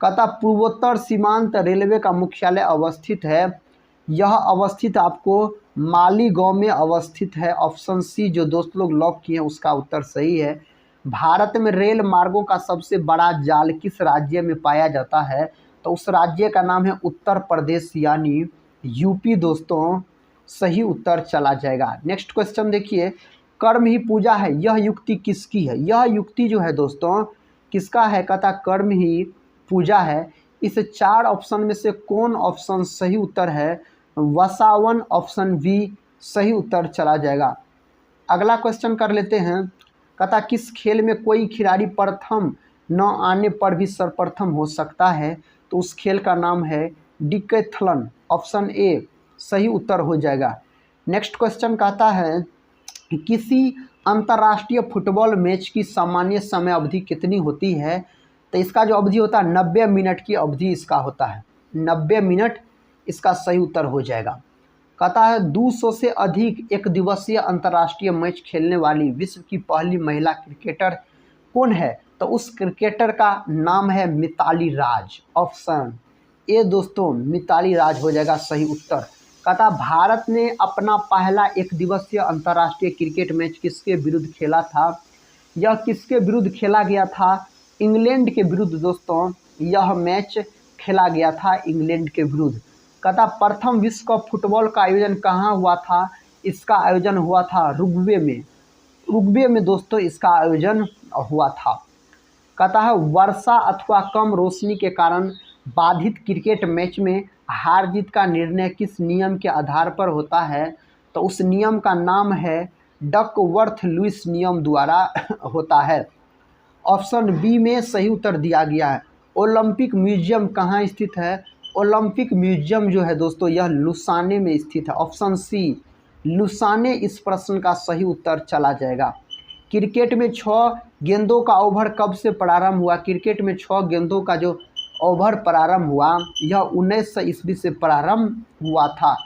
कहता पूर्वोत्तर सीमांत रेलवे का मुख्यालय अवस्थित है। यह अवस्थित आपको मालीगांव में अवस्थित है। ऑप्शन सी जो दोस्त लोग लॉक किए हैं उसका उत्तर सही है। भारत में रेल मार्गों का सबसे बड़ा जाल किस राज्य में पाया जाता है। तो उस राज्य का नाम है उत्तर प्रदेश यानी यूपी। दोस्तों सही उत्तर चला जाएगा। नेक्स्ट क्वेश्चन देखिए, कर्म ही पूजा है यह युक्ति किसकी है। यह युक्ति जो है दोस्तों किसका है। कहता कर्म ही पूजा है। इस 4 ऑप्शन में से कौन ऑप्शन सही उत्तर है। वसावन ऑप्शन बी सही उत्तर चला जाएगा। अगला क्वेश्चन कर लेते हैं। कहता किस खेल में कोई खिलाड़ी प्रथम न आने पर भी सर्वप्रथम हो सकता है। तो उस खेल का नाम है डिकैथलॉन। ऑप्शन ए सही उत्तर हो जाएगा। नेक्स्ट क्वेश्चन कहता है किसी अंतर्राष्ट्रीय फुटबॉल मैच की सामान्य समय अवधि कितनी होती है। तो इसका जो अवधि होता है 90 मिनट की अवधि इसका होता है। 90 मिनट इसका सही उत्तर हो जाएगा। कहता है 200 से अधिक एक दिवसीय अंतर्राष्ट्रीय मैच खेलने वाली विश्व की पहली महिला क्रिकेटर कौन है। तो उस क्रिकेटर का नाम है मिताली राज। ऑप्शन ए दोस्तों मिताली राज हो जाएगा सही उत्तर। कहता भारत ने अपना पहला एक दिवसीय अंतर्राष्ट्रीय क्रिकेट मैच किसके विरुद्ध खेला था। यह किसके विरुद्ध खेला गया था। इंग्लैंड के विरुद्ध। दोस्तों यह मैच खेला गया था इंग्लैंड के विरुद्ध। कहता प्रथम विश्व कप फुटबॉल का आयोजन कहाँ हुआ था। इसका आयोजन हुआ था रुग्वे में। रुग्वे में दोस्तों इसका आयोजन हुआ था। कहता है वर्षा अथवा कम रोशनी के कारण बाधित क्रिकेट मैच में हार जीत का निर्णय किस नियम के आधार पर होता है। तो उस नियम का नाम है डकवर्थ लुईस नियम द्वारा होता है। ऑप्शन बी में सही उत्तर दिया गया है। ओलंपिक म्यूजियम कहाँ स्थित है। ओलंपिक म्यूजियम जो है दोस्तों यह लुसाने में स्थित है। ऑप्शन सी लुसाने इस प्रश्न का सही उत्तर चला जाएगा। क्रिकेट में 6 गेंदों का ओवर कब से प्रारंभ हुआ। क्रिकेट में 6 गेंदों का जो ओवर प्रारंभ हुआ यह 1900 ईस्वी से प्रारंभ हुआ था।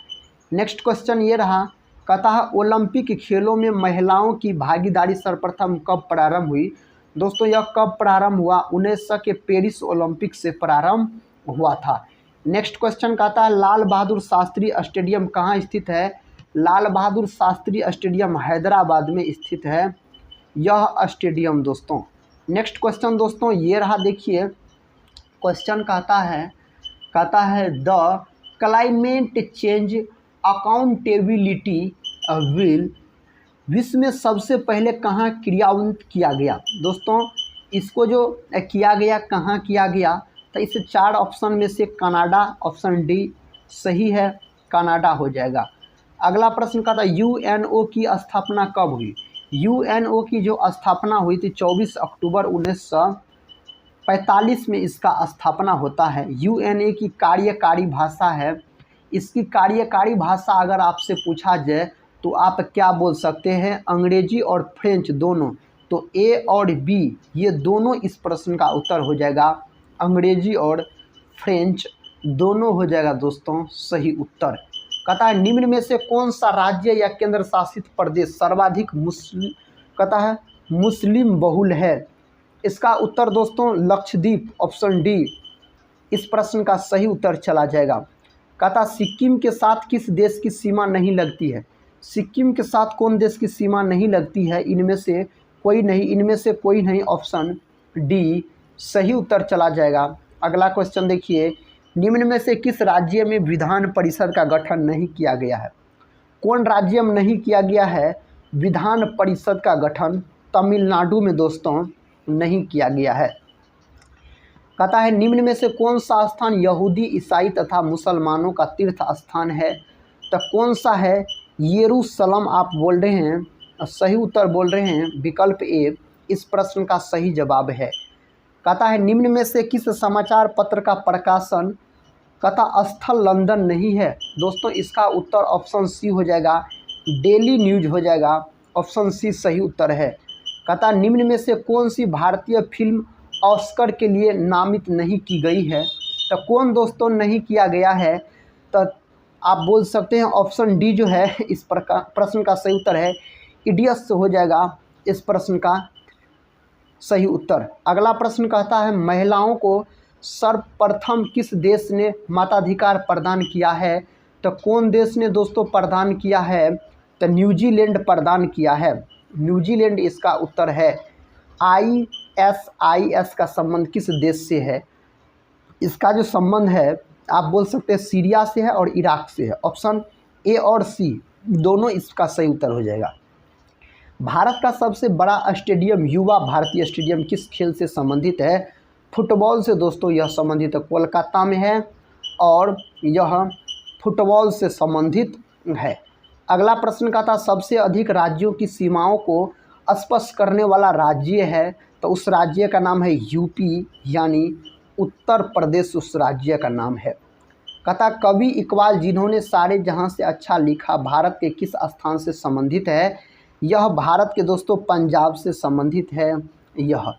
नेक्स्ट क्वेश्चन ये रहा। कहता है ओलंपिक खेलों में महिलाओं की भागीदारी सर्वप्रथम कब प्रारंभ हुई। दोस्तों यह कब प्रारंभ हुआ 1900 के पेरिस ओलंपिक से प्रारंभ हुआ था। नेक्स्ट क्वेश्चन कहता है लाल बहादुर शास्त्री स्टेडियम कहाँ स्थित है। लाल बहादुर शास्त्री स्टेडियम हैदराबाद में स्थित है यह स्टेडियम। दोस्तों नेक्स्ट क्वेश्चन दोस्तों ये रहा। देखिए क्वेश्चन कहता है the climate change accountability will विश्व में सबसे पहले कहाँ क्रियान्वित किया गया। दोस्तों इसको जो किया गया कहाँ किया गया। तो इस 4 ऑप्शन में से कनाडा। ऑप्शन डी सही है कनाडा हो जाएगा। अगला प्रश्न कहता है यूएनओ की स्थापना कब हुई। यूएनओ की जो स्थापना हुई थी 24 अक्टूबर 45 में इसका स्थापना होता है। यूएनए की कार्यकारी भाषा है। इसकी कार्यकारी भाषा अगर आपसे पूछा जाए तो आप क्या बोल सकते हैं, अंग्रेजी और फ्रेंच दोनों। तो ए और बी ये दोनों इस प्रश्न का उत्तर हो जाएगा, अंग्रेजी और फ्रेंच दोनों हो जाएगा दोस्तों सही उत्तर। कहता है निम्न में से कौन सा राज्य या केंद्र शासित प्रदेश सर्वाधिक मुस्लिम बहुल है। इसका उत्तर दोस्तों लक्षद्वीप, ऑप्शन डी इस प्रश्न का सही उत्तर चला जाएगा। कहता सिक्किम के साथ किस देश की सीमा नहीं लगती है। सिक्किम के साथ कौन देश की सीमा नहीं लगती है, इनमें से कोई नहीं, ऑप्शन डी सही उत्तर चला जाएगा। अगला क्वेश्चन देखिए, निम्न में से किस राज्य में विधान परिषद का गठन नहीं किया गया है। कौन राज्य में नहीं किया गया है विधान परिषद का गठन, तमिलनाडु में दोस्तों नहीं किया गया है। कहता है निम्न में से कौन सा स्थान यहूदी, ईसाई तथा मुसलमानों का तीर्थ स्थान है। तो कौन सा है, यरूशलेम आप बोल रहे हैं, सही उत्तर बोल रहे हैं, विकल्प ए इस प्रश्न का सही जवाब है। कहता है निम्न में से किस समाचार पत्र का प्रकाशन कहता स्थल लंदन नहीं है। दोस्तों इसका उत्तर ऑप्शन सी हो जाएगा, डेली न्यूज हो जाएगा, ऑप्शन सी सही उत्तर है। कहता निम्न में से कौन सी भारतीय फिल्म ऑस्कर के लिए नामित नहीं की गई है। तो कौन दोस्तों नहीं किया गया है, तो आप बोल सकते हैं ऑप्शन डी जो है इस प्रश्न का सही उत्तर है, इडियट्स हो जाएगा इस प्रश्न का सही उत्तर। अगला प्रश्न कहता है महिलाओं को सर्वप्रथम किस देश ने मताधिकार प्रदान किया है। तो कौन देश ने दोस्तों प्रदान किया है, तो न्यूजीलैंड प्रदान किया है, न्यूजीलैंड इसका उत्तर है। ISIS का संबंध किस देश से है। इसका जो संबंध है आप बोल सकते हैं सीरिया से है और इराक से है, ऑप्शन ए और सी दोनों इसका सही उत्तर हो जाएगा। भारत का सबसे बड़ा स्टेडियम युवा भारतीय स्टेडियम किस खेल से संबंधित है। फुटबॉल से दोस्तों यह संबंधित है, कोलकाता में है और यह फुटबॉल से संबंधित है। अगला प्रश्न का था सबसे अधिक राज्यों की सीमाओं को स्पर्श करने वाला राज्य है। तो उस राज्य का नाम है यूपी, यानी उत्तर प्रदेश उस राज्य का नाम है। कहता कवि इकबाल जिन्होंने सारे जहां से अच्छा लिखा भारत के किस स्थान से संबंधित है। यह भारत के दोस्तों पंजाब से संबंधित है यह।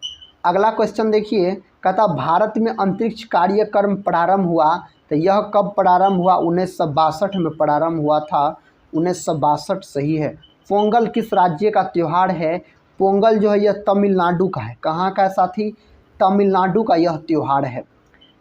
अगला क्वेश्चन देखिए, कहता भारत में अंतरिक्ष कार्यक्रम प्रारंभ हुआ। तो यह कब प्रारंभ हुआ, 1962 में प्रारंभ हुआ था, 1962 सही है। पोंगल किस राज्य का त्यौहार है। पोंगल जो है यह तमिलनाडु का है। कहाँ का है साथी, तमिलनाडु का यह त्यौहार है।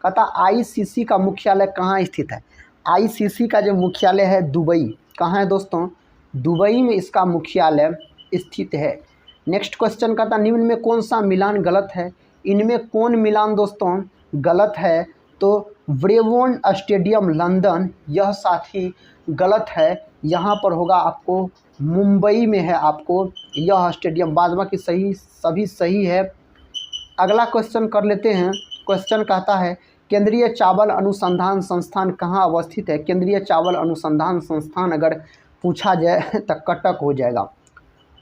कहता ICC का मुख्यालय कहाँ स्थित है। ICC का जो मुख्यालय है दुबई, कहाँ है दोस्तों, दुबई में इसका मुख्यालय स्थित है। नेक्स्ट क्वेश्चन कहता निम्न में कौन सा मिलान गलत है। इनमें कौन मिलान दोस्तों गलत है। तो ब्रेबोर्न स्टेडियम लंदन यह साथी गलत है, यहाँ पर होगा आपको मुंबई में है आपको यह स्टेडियम, बाद बाकी सही सभी सही है। अगला क्वेश्चन कर लेते हैं। क्वेश्चन कहता है केंद्रीय चावल अनुसंधान संस्थान कहाँ अवस्थित है। केंद्रीय चावल अनुसंधान संस्थान अगर पूछा जाए तो कटक हो जाएगा,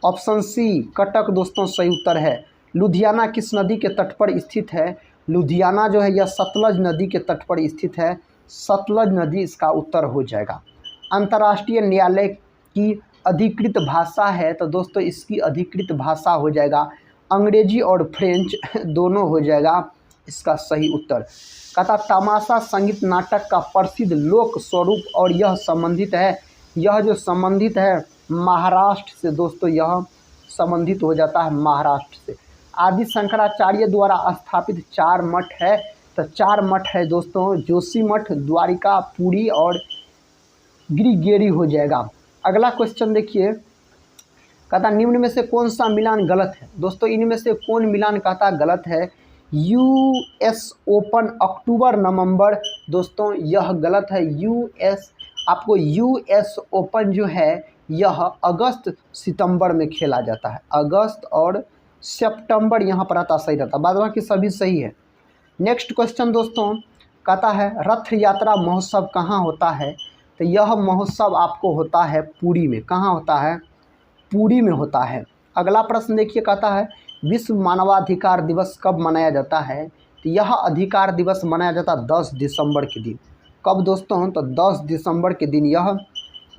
ऑप्शन सी कटक दोस्तों सही उत्तर है। लुधियाना किस नदी के तट पर स्थित है। लुधियाना जो है यह सतलज नदी के तट पर स्थित है, सतलज नदी इसका उत्तर हो जाएगा। अंतर्राष्ट्रीय न्यायालय की अधिकृत भाषा है। तो दोस्तों इसकी अधिकृत भाषा हो जाएगा अंग्रेजी और फ्रेंच दोनों हो जाएगा इसका सही उत्तर। कहता तमाशा संगीत नाटक का प्रसिद्ध लोक स्वरूप और यह संबंधित है। यह जो संबंधित है महाराष्ट्र से दोस्तों, यह संबंधित हो जाता है महाराष्ट्र से। आदि शंकराचार्य द्वारा स्थापित 4 मठ है। तो 4 मठ है दोस्तों, जोशी मठ, द्वारिका, पुरी और गिरिगेरी हो जाएगा। अगला क्वेश्चन देखिए, कहता निम्न में से कौन सा मिलान गलत है। दोस्तों इनमें से कौन मिलान कहता गलत है। US ओपन अक्टूबर नवंबर, दोस्तों यह गलत है। आपको US ओपन जो है यह अगस्त सितंबर में खेला जाता है, अगस्त और सितंबर यहाँ पर आता सही रहता, बाद बाकी सभी सही है। नेक्स्ट क्वेश्चन दोस्तों कहता है रथ यात्रा महोत्सव कहाँ होता है। तो यह महोत्सव आपको होता है पुरी में। कहाँ होता है, पुरी में होता है। अगला प्रश्न देखिए, कहता है विश्व मानवाधिकार दिवस कब मनाया जाता है। तो यह अधिकार दिवस मनाया जाता है 10 दिसंबर के दिन। कब दोस्तों? तो 10 दिसंबर के दिन यह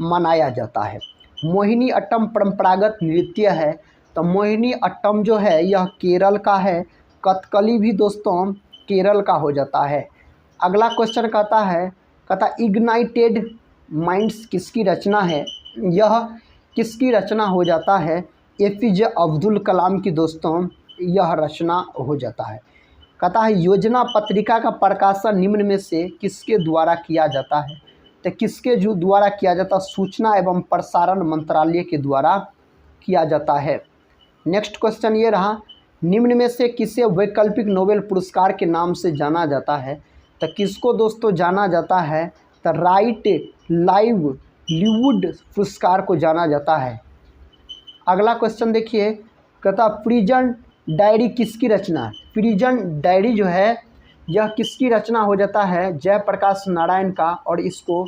मनाया जाता है। मोहिनी अट्टम परंपरागत नृत्य है, तो मोहिनी अट्टम जो है यह केरल का है। कथकली भी दोस्तों केरल का हो जाता है। अगला क्वेश्चन कहता इग्नाइटेड माइंड्स किसकी रचना है? यह किसकी रचना हो जाता है? एपीजे अब्दुल कलाम की दोस्तों यह रचना हो जाता है। कहता है योजना पत्रिका का प्रकाशन निम्न में से किसके द्वारा किया जाता है? तो किसके जो द्वारा किया जाता है? सूचना एवं प्रसारण मंत्रालय के द्वारा किया जाता है। नेक्स्ट क्वेश्चन ये रहा, निम्न में से किसे वैकल्पिक नोबेल पुरस्कार के नाम से जाना जाता है? तो किसको दोस्तों जाना जाता है? तो राइट लाइवलीहुड पुरस्कार को जाना जाता है। अगला क्वेश्चन देखिए, कहता प्रिजन डायरी किसकी रचना है? प्रिजन डायरी जो है यह किसकी रचना हो जाता है? जयप्रकाश नारायण का, और इसको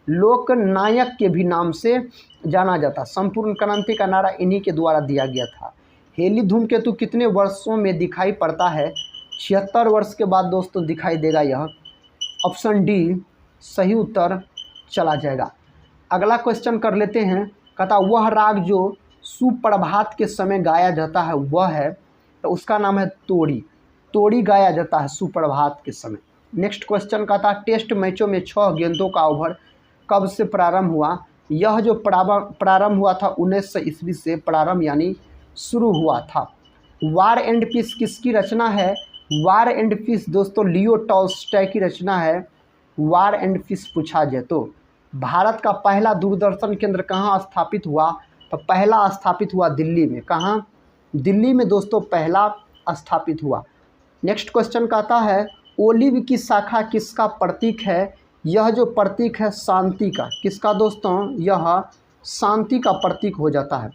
लोकनायक के भी नाम से जाना जाता। संपूर्ण क्रांति का नारा इन्हीं के द्वारा दिया गया था। हेली धूमकेतु कितने वर्षों में दिखाई पड़ता है? 76 वर्ष के बाद दोस्तों दिखाई देगा यह। ऑप्शन डी सही उत्तर चला जाएगा। अगला क्वेश्चन कर लेते हैं, कहता वह राग जो सुप्रभात के समय गाया जाता है वह है, तो उसका नाम है तोड़ी। तोड़ी गाया जाता है सुप्रभात के समय। नेक्स्ट क्वेश्चन कहता टेस्ट मैचों में 6 गेंदों का ओवर कब से प्रारंभ हुआ? यह जो प्रारंभ हुआ था 1900 ईस्वी से प्रारंभ यानी शुरू हुआ था। वार एंड पीस किसकी रचना है? वार एंड पीस दोस्तों लियो टॉल्स्टॉय की रचना है। वार एंड पीस पूछा जाए तो भारत का पहला दूरदर्शन केंद्र कहाँ स्थापित हुआ? तो पहला स्थापित हुआ दिल्ली में। कहाँ? दिल्ली में दोस्तों पहला स्थापित हुआ। नेक्स्ट क्वेश्चन कहता है ओलिव की शाखा किसका प्रतीक है? यह जो प्रतीक है शांति का। किसका दोस्तों? यह शांति का प्रतीक हो जाता है।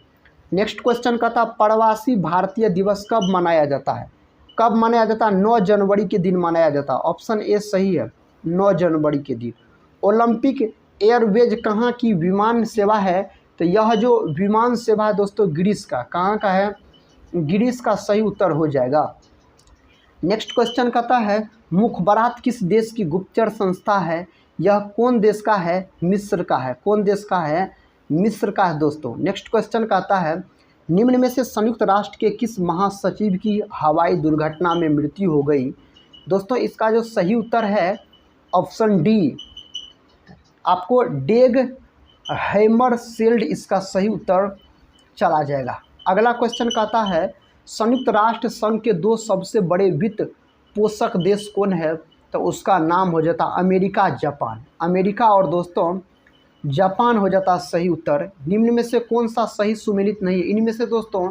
नेक्स्ट क्वेश्चन कहता प्रवासी भारतीय दिवस कब मनाया जाता है? कब मनाया जाता है? 9 जनवरी के दिन मनाया जाता है। ऑप्शन ए सही है, 9 जनवरी के दिन। ओलंपिक एयरवेज कहाँ की विमान सेवा है? तो यह जो विमान सेवा है दोस्तों ग्रीस का। कहाँ का है? ग्रीस का सही उत्तर हो जाएगा। नेक्स्ट क्वेश्चन कहता है मुखबरात किस देश की गुप्तचर संस्था है? यह कौन देश का है? मिस्र का है। कौन देश का है? मिस्र का है दोस्तों। नेक्स्ट क्वेश्चन कहता है निम्न में से संयुक्त राष्ट्र के किस महासचिव की हवाई दुर्घटना में मृत्यु हो गई? दोस्तों इसका जो सही उत्तर है ऑप्शन डी, आपको डेग हैमरशेल्ड इसका सही उत्तर चला जाएगा। अगला क्वेश्चन कहता है संयुक्त राष्ट्र संघ के 2 सबसे बड़े वित्त पोषक देश कौन है? तो उसका नाम हो जाता अमेरिका, जापान। अमेरिका और दोस्तों जापान हो जाता सही उत्तर। निम्न में से कौन सा सही सुमेलित नहीं है? इनमें से दोस्तों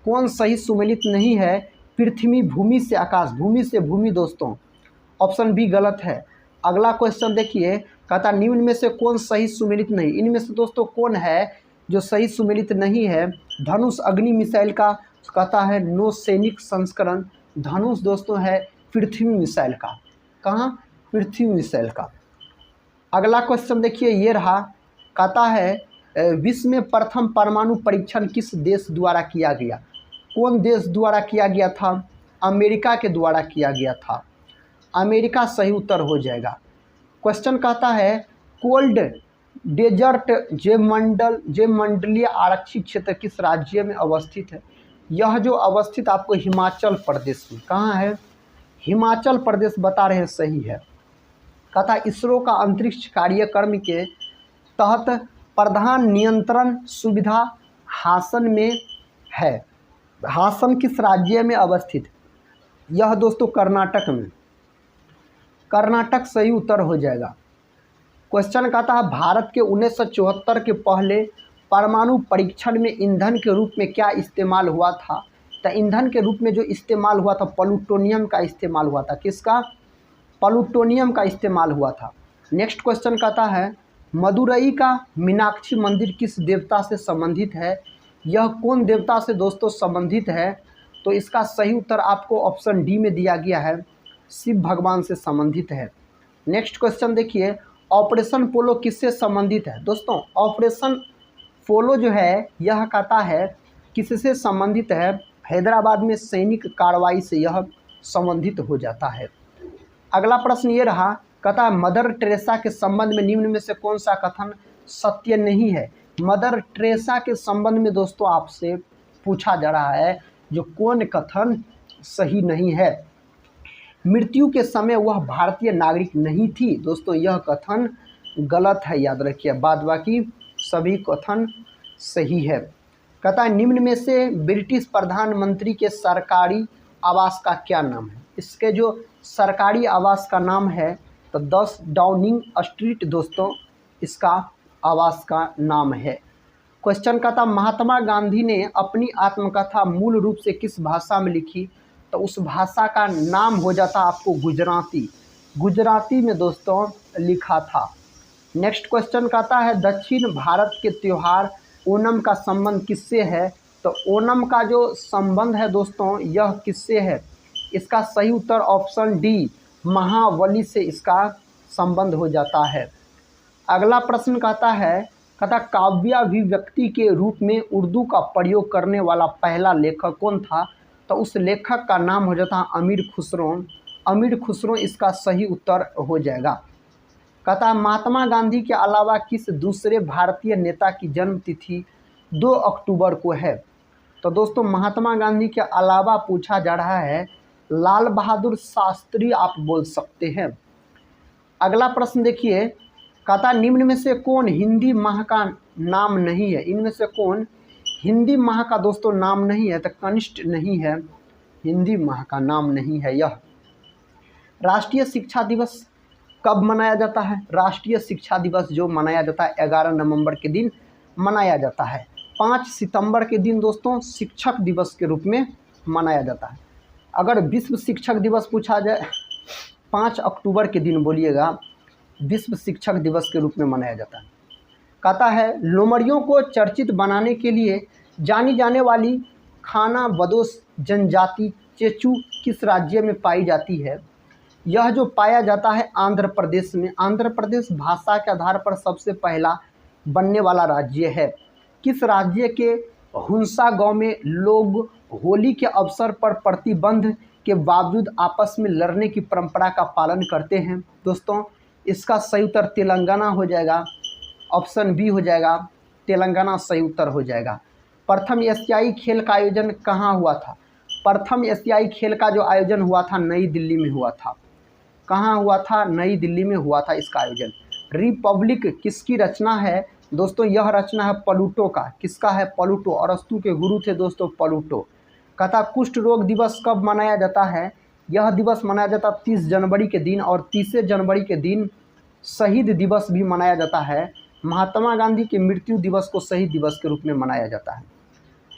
कौन सही सुमेलित नहीं है? पृथ्वी, भूमि से आकाश, भूमि से भूमि दोस्तों ऑप्शन बी गलत है। अगला क्वेश्चन देखिए, कहता निम्न में से कौन सही सुमेलित नहीं? इनमें से दोस्तों कौन है जो सही सुमेलित नहीं है? धनुष अग्नि मिसाइल का कहता है नौसैनिक संस्करण। धनुष दोस्तों है पृथ्वी मिसाइल का। कहाँ? पृथ्वी मिसाइल का। अगला क्वेश्चन देखिए ये रहा, कहता है विश्व में प्रथम परमाणु परीक्षण किस देश द्वारा किया गया? कौन देश द्वारा किया गया था? अमेरिका के द्वारा किया गया था। अमेरिका सही उत्तर हो जाएगा। क्वेश्चन कहता है कोल्ड डेजर्ट जयमंडलीय आरक्षित क्षेत्र किस राज्य में अवस्थित है? यह जो अवस्थित आपको हिमाचल प्रदेश में। कहाँ है? हिमाचल प्रदेश बता रहे हैं सही है। कहता इसरो का अंतरिक्ष कार्यक्रम के तहत प्रधान नियंत्रण सुविधा हासन में है। हासन किस राज्य में अवस्थित? यह दोस्तों कर्नाटक में। कर्नाटक सही उत्तर हो जाएगा। क्वेश्चन कहता है भारत के 1974 के पहले परमाणु परीक्षण में ईंधन के रूप में क्या इस्तेमाल हुआ था? तो ईंधन के रूप में जो इस्तेमाल हुआ था प्लूटोनियम का इस्तेमाल हुआ था। किसका? प्लूटोनियम का इस्तेमाल हुआ था। नेक्स्ट क्वेश्चन कहता है मदुरई का मीनाक्षी मंदिर किस देवता से संबंधित है? यह कौन देवता से दोस्तों संबंधित है? तो इसका सही उत्तर आपको ऑप्शन डी में दिया गया है, शिव भगवान से संबंधित है। नेक्स्ट क्वेश्चन देखिए ऑपरेशन पोलो किससे संबंधित है? दोस्तों ऑपरेशन पोलो जो है यह कहता है किससे संबंधित है? हैदराबाद में सैनिक कार्रवाई से यह संबंधित हो जाता है। अगला प्रश्न ये रहा, कहता है मदर टेरेसा के संबंध में निम्न में से कौन सा कथन सत्य नहीं है। मदर टेरेसा के संबंध में दोस्तों आपसे पूछा जा रहा है जो कौन कथन सही नहीं है। मृत्यु के समय वह भारतीय नागरिक नहीं थी, दोस्तों यह कथन गलत है, याद रखिए। बाद बाकी सभी कथन सही है। कहता है निम्न में से ब्रिटिश प्रधानमंत्री के सरकारी आवास का क्या नाम है। इसके जो सरकारी आवास का नाम है तो 10 डाउनिंग स्ट्रीट दोस्तों इसका आवास का नाम है। क्वेश्चन कहता महात्मा गांधी ने अपनी आत्मकथा मूल रूप से किस भाषा में लिखी, तो उस भाषा का नाम हो जाता आपको गुजराती। गुजराती में दोस्तों लिखा था। नेक्स्ट क्वेश्चन कहता है दक्षिण भारत के त्यौहार ओणम का संबंध किससे है, तो ओणम का जो संबंध है दोस्तों यह किससे है। इसका सही उत्तर ऑप्शन डी महाबली से इसका संबंध हो जाता है। अगला प्रश्न कहता काव्याभिव्यक्ति के रूप में उर्दू का प्रयोग करने वाला पहला लेखक कौन था, तो उस लेखक का नाम हो जाता अमीर खुसरो। अमीर खुसरो इसका सही उत्तर हो जाएगा। कहता महात्मा गांधी के अलावा किस दूसरे भारतीय नेता की जन्म तिथि 2 अक्टूबर को है, तो दोस्तों महात्मा गांधी के अलावा पूछा जा रहा है लाल बहादुर शास्त्री आप बोल सकते हैं। अगला प्रश्न देखिए, कहता निम्न में से कौन हिंदी माह का नाम नहीं है। इनमें से कौन हिंदी माह का दोस्तों नाम नहीं है, तो कनिष्ठ नहीं है, हिंदी माह का नाम नहीं है यह। राष्ट्रीय शिक्षा दिवस कब मनाया जाता है। राष्ट्रीय शिक्षा दिवस जो मनाया जाता है 11 नवंबर के दिन मनाया जाता है। 5 सितंबर के दिन दोस्तों शिक्षक दिवस के रूप में मनाया जाता है। अगर विश्व शिक्षक दिवस पूछा जाए 5 अक्टूबर के दिन बोलिएगा, विश्व शिक्षक दिवस के रूप में मनाया जाता है। कहता है लोमड़ियों को चर्चित बनाने के लिए जानी जाने वाली खाना बदोश जनजाति चेचू किस राज्य में पाई जाती है। यह जो पाया जाता है आंध्र प्रदेश में। आंध्र प्रदेश भाषा के आधार पर सबसे पहला बनने वाला राज्य है। किस राज्य के हुंसा गांव में लोग होली के अवसर पर प्रतिबंध के बावजूद आपस में लड़ने की परंपरा का पालन करते हैं, दोस्तों इसका सही उत्तर तेलंगाना हो जाएगा। ऑप्शन बी हो जाएगा, तेलंगाना सही उत्तर हो जाएगा। प्रथम एशियाई खेल का आयोजन कहाँ हुआ था। प्रथम एशियाई खेल का जो आयोजन हुआ था नई दिल्ली में हुआ था। कहाँ हुआ था, नई दिल्ली में हुआ था इसका आयोजन। रिपब्लिक किसकी रचना है, दोस्तों यह रचना है प्लूटो का। किसका है, प्लूटो। अरस्तु के गुरु थे दोस्तों प्लूटो। कहता कुष्ठ रोग दिवस कब मनाया जाता है। यह दिवस मनाया जाता 30 जनवरी के दिन, और 30 जनवरी के दिन शहीद दिवस भी मनाया जाता है। महात्मा गांधी के मृत्यु दिवस को शहीद दिवस के रूप में मनाया जाता है।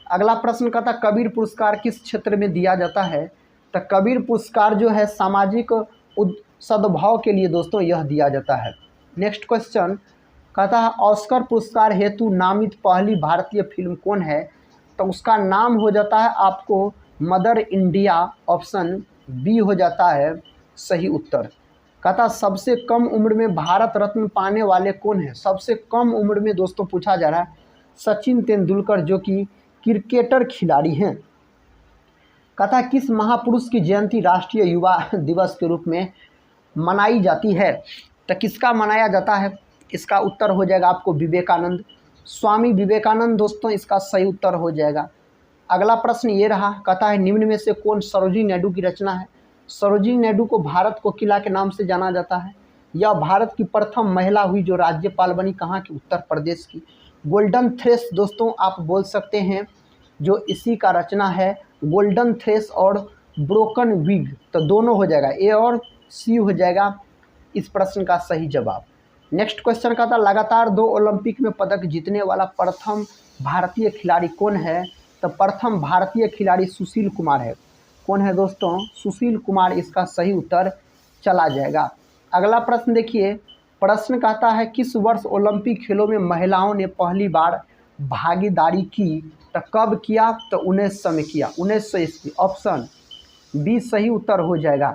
अगला प्रश्न कहता कबीर पुरस्कार किस क्षेत्र में दिया जाता है, तो कबीर पुरस्कार जो है सामाजिक सद्भाव के लिए दोस्तों यह दिया जाता है। नेक्स्ट क्वेश्चन कहता है ऑस्कर पुरस्कार हेतु नामित पहली भारतीय फिल्म कौन है, तो उसका नाम हो जाता है आपको मदर इंडिया। ऑप्शन बी हो जाता है सही उत्तर। कहता सबसे कम उम्र में भारत रत्न पाने वाले कौन है। सबसे कम उम्र में दोस्तों पूछा जा रहा है सचिन तेंदुलकर जो कि क्रिकेटर खिलाड़ी हैं। कहता किस महापुरुष की जयंती राष्ट्रीय युवा दिवस के रूप में मनाई जाती है, तो किसका मनाया जाता है। इसका उत्तर हो जाएगा आपको विवेकानंद, स्वामी विवेकानंद दोस्तों इसका सही उत्तर हो जाएगा। अगला प्रश्न ये रहा, कहता है निम्न में से कौन सरोजिनी नायडू की रचना है। सरोजिनी नायडू को भारत को किला के नाम से जाना जाता है। यह भारत की प्रथम महिला हुई जो राज्यपाल बनी, कहाँ की, उत्तर प्रदेश की। गोल्डन थ्रेस दोस्तों आप बोल सकते हैं जो इसी का रचना है। गोल्डन थ्रेस और ब्रोकन विग, तो दोनों हो जाएगा, ए और सी हो जाएगा इस प्रश्न का सही जवाब। नेक्स्ट क्वेश्चन का था लगातार 2 ओलंपिक में पदक जीतने वाला प्रथम भारतीय खिलाड़ी कौन है, तो प्रथम भारतीय खिलाड़ी सुशील कुमार है। कौन है दोस्तों, सुशील कुमार इसका सही उत्तर चला जाएगा। अगला प्रश्न देखिए, प्रश्न कहता है किस वर्ष ओलंपिक खेलों में महिलाओं ने पहली बार भागीदारी की, तो कब किया, तो 1900 में किया, 1900 ईस्वी। ऑप्शन बी सही उत्तर हो जाएगा।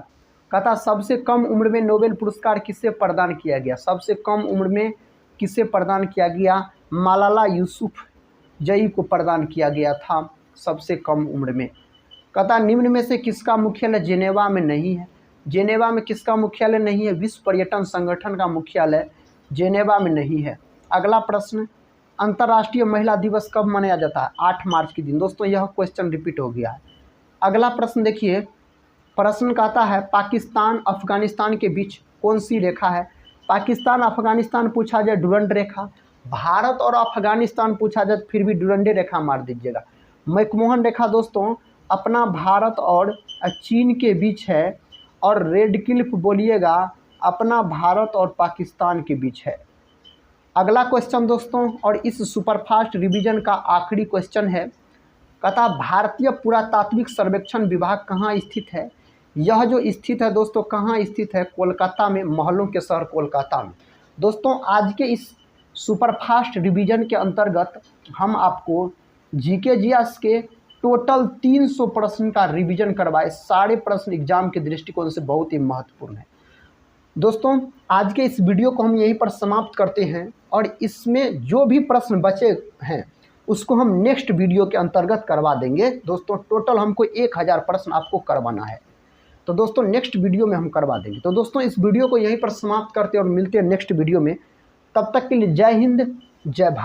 कहता सबसे कम उम्र में नोबेल पुरस्कार किसे प्रदान किया गया। सबसे कम उम्र में किसे प्रदान किया गया, मालाला यूसुफजई को प्रदान किया गया था सबसे कम उम्र में। कहता निम्न में से किसका मुख्यालय जेनेवा में नहीं है? जेनेवा में किसका मुख्यालय नहीं है? विश्व पर्यटन संगठन का मुख्यालय जेनेवा में नहीं है। अगला प्रश्न, अंतर्राष्ट्रीय महिला दिवस कब मनाया जाता है? 8 मार्च के दिन। दोस्तों यह क्वेश्चन रिपीट हो गया है। अगला प्रश्न देखिए, प्रश्न कहता है पाकिस्तान अफगानिस्तान के बीच कौन सी रेखा है? पाकिस्तान अफगानिस्तान पूछा जाए डुरंड रेखा, भारत और अफगानिस्तान पूछा जाए फिर भी डुरंडे रेखा मार दीजिएगा। मैकमोहन रेखा दोस्तों अपना भारत और चीन के बीच है, और रेड क्लिफ बोलिएगा अपना भारत और पाकिस्तान के बीच है। अगला क्वेश्चन दोस्तों, और इस सुपरफास्ट रिवीजन का आखिरी क्वेश्चन है, कहता भारतीय पुरातात्विक सर्वेक्षण विभाग कहाँ स्थित है? यह जो स्थित है दोस्तों कहाँ स्थित है? कोलकाता में, महलों के शहर कोलकाता में। दोस्तों आज के इस सुपरफास्ट रिवीजन के अंतर्गत हम आपको जीके जीएस के टोटल 300 प्रश्न का रिवीजन करवाए। सारे प्रश्न एग्जाम के दृष्टिकोण से बहुत ही महत्वपूर्ण है। दोस्तों आज के इस वीडियो को हम यहीं पर समाप्त करते हैं, और इसमें जो भी प्रश्न बचे हैं उसको हम नेक्स्ट वीडियो के अंतर्गत करवा देंगे। दोस्तों टोटल हमको 1000 प्रश्न आपको करवाना है, तो दोस्तों नेक्स्ट वीडियो में हम करवा देंगे। तो दोस्तों इस वीडियो को यहीं पर समाप्त करते हैं और मिलते हैं नेक्स्ट वीडियो में। तब तक के लिए जय हिंद, जय भारत।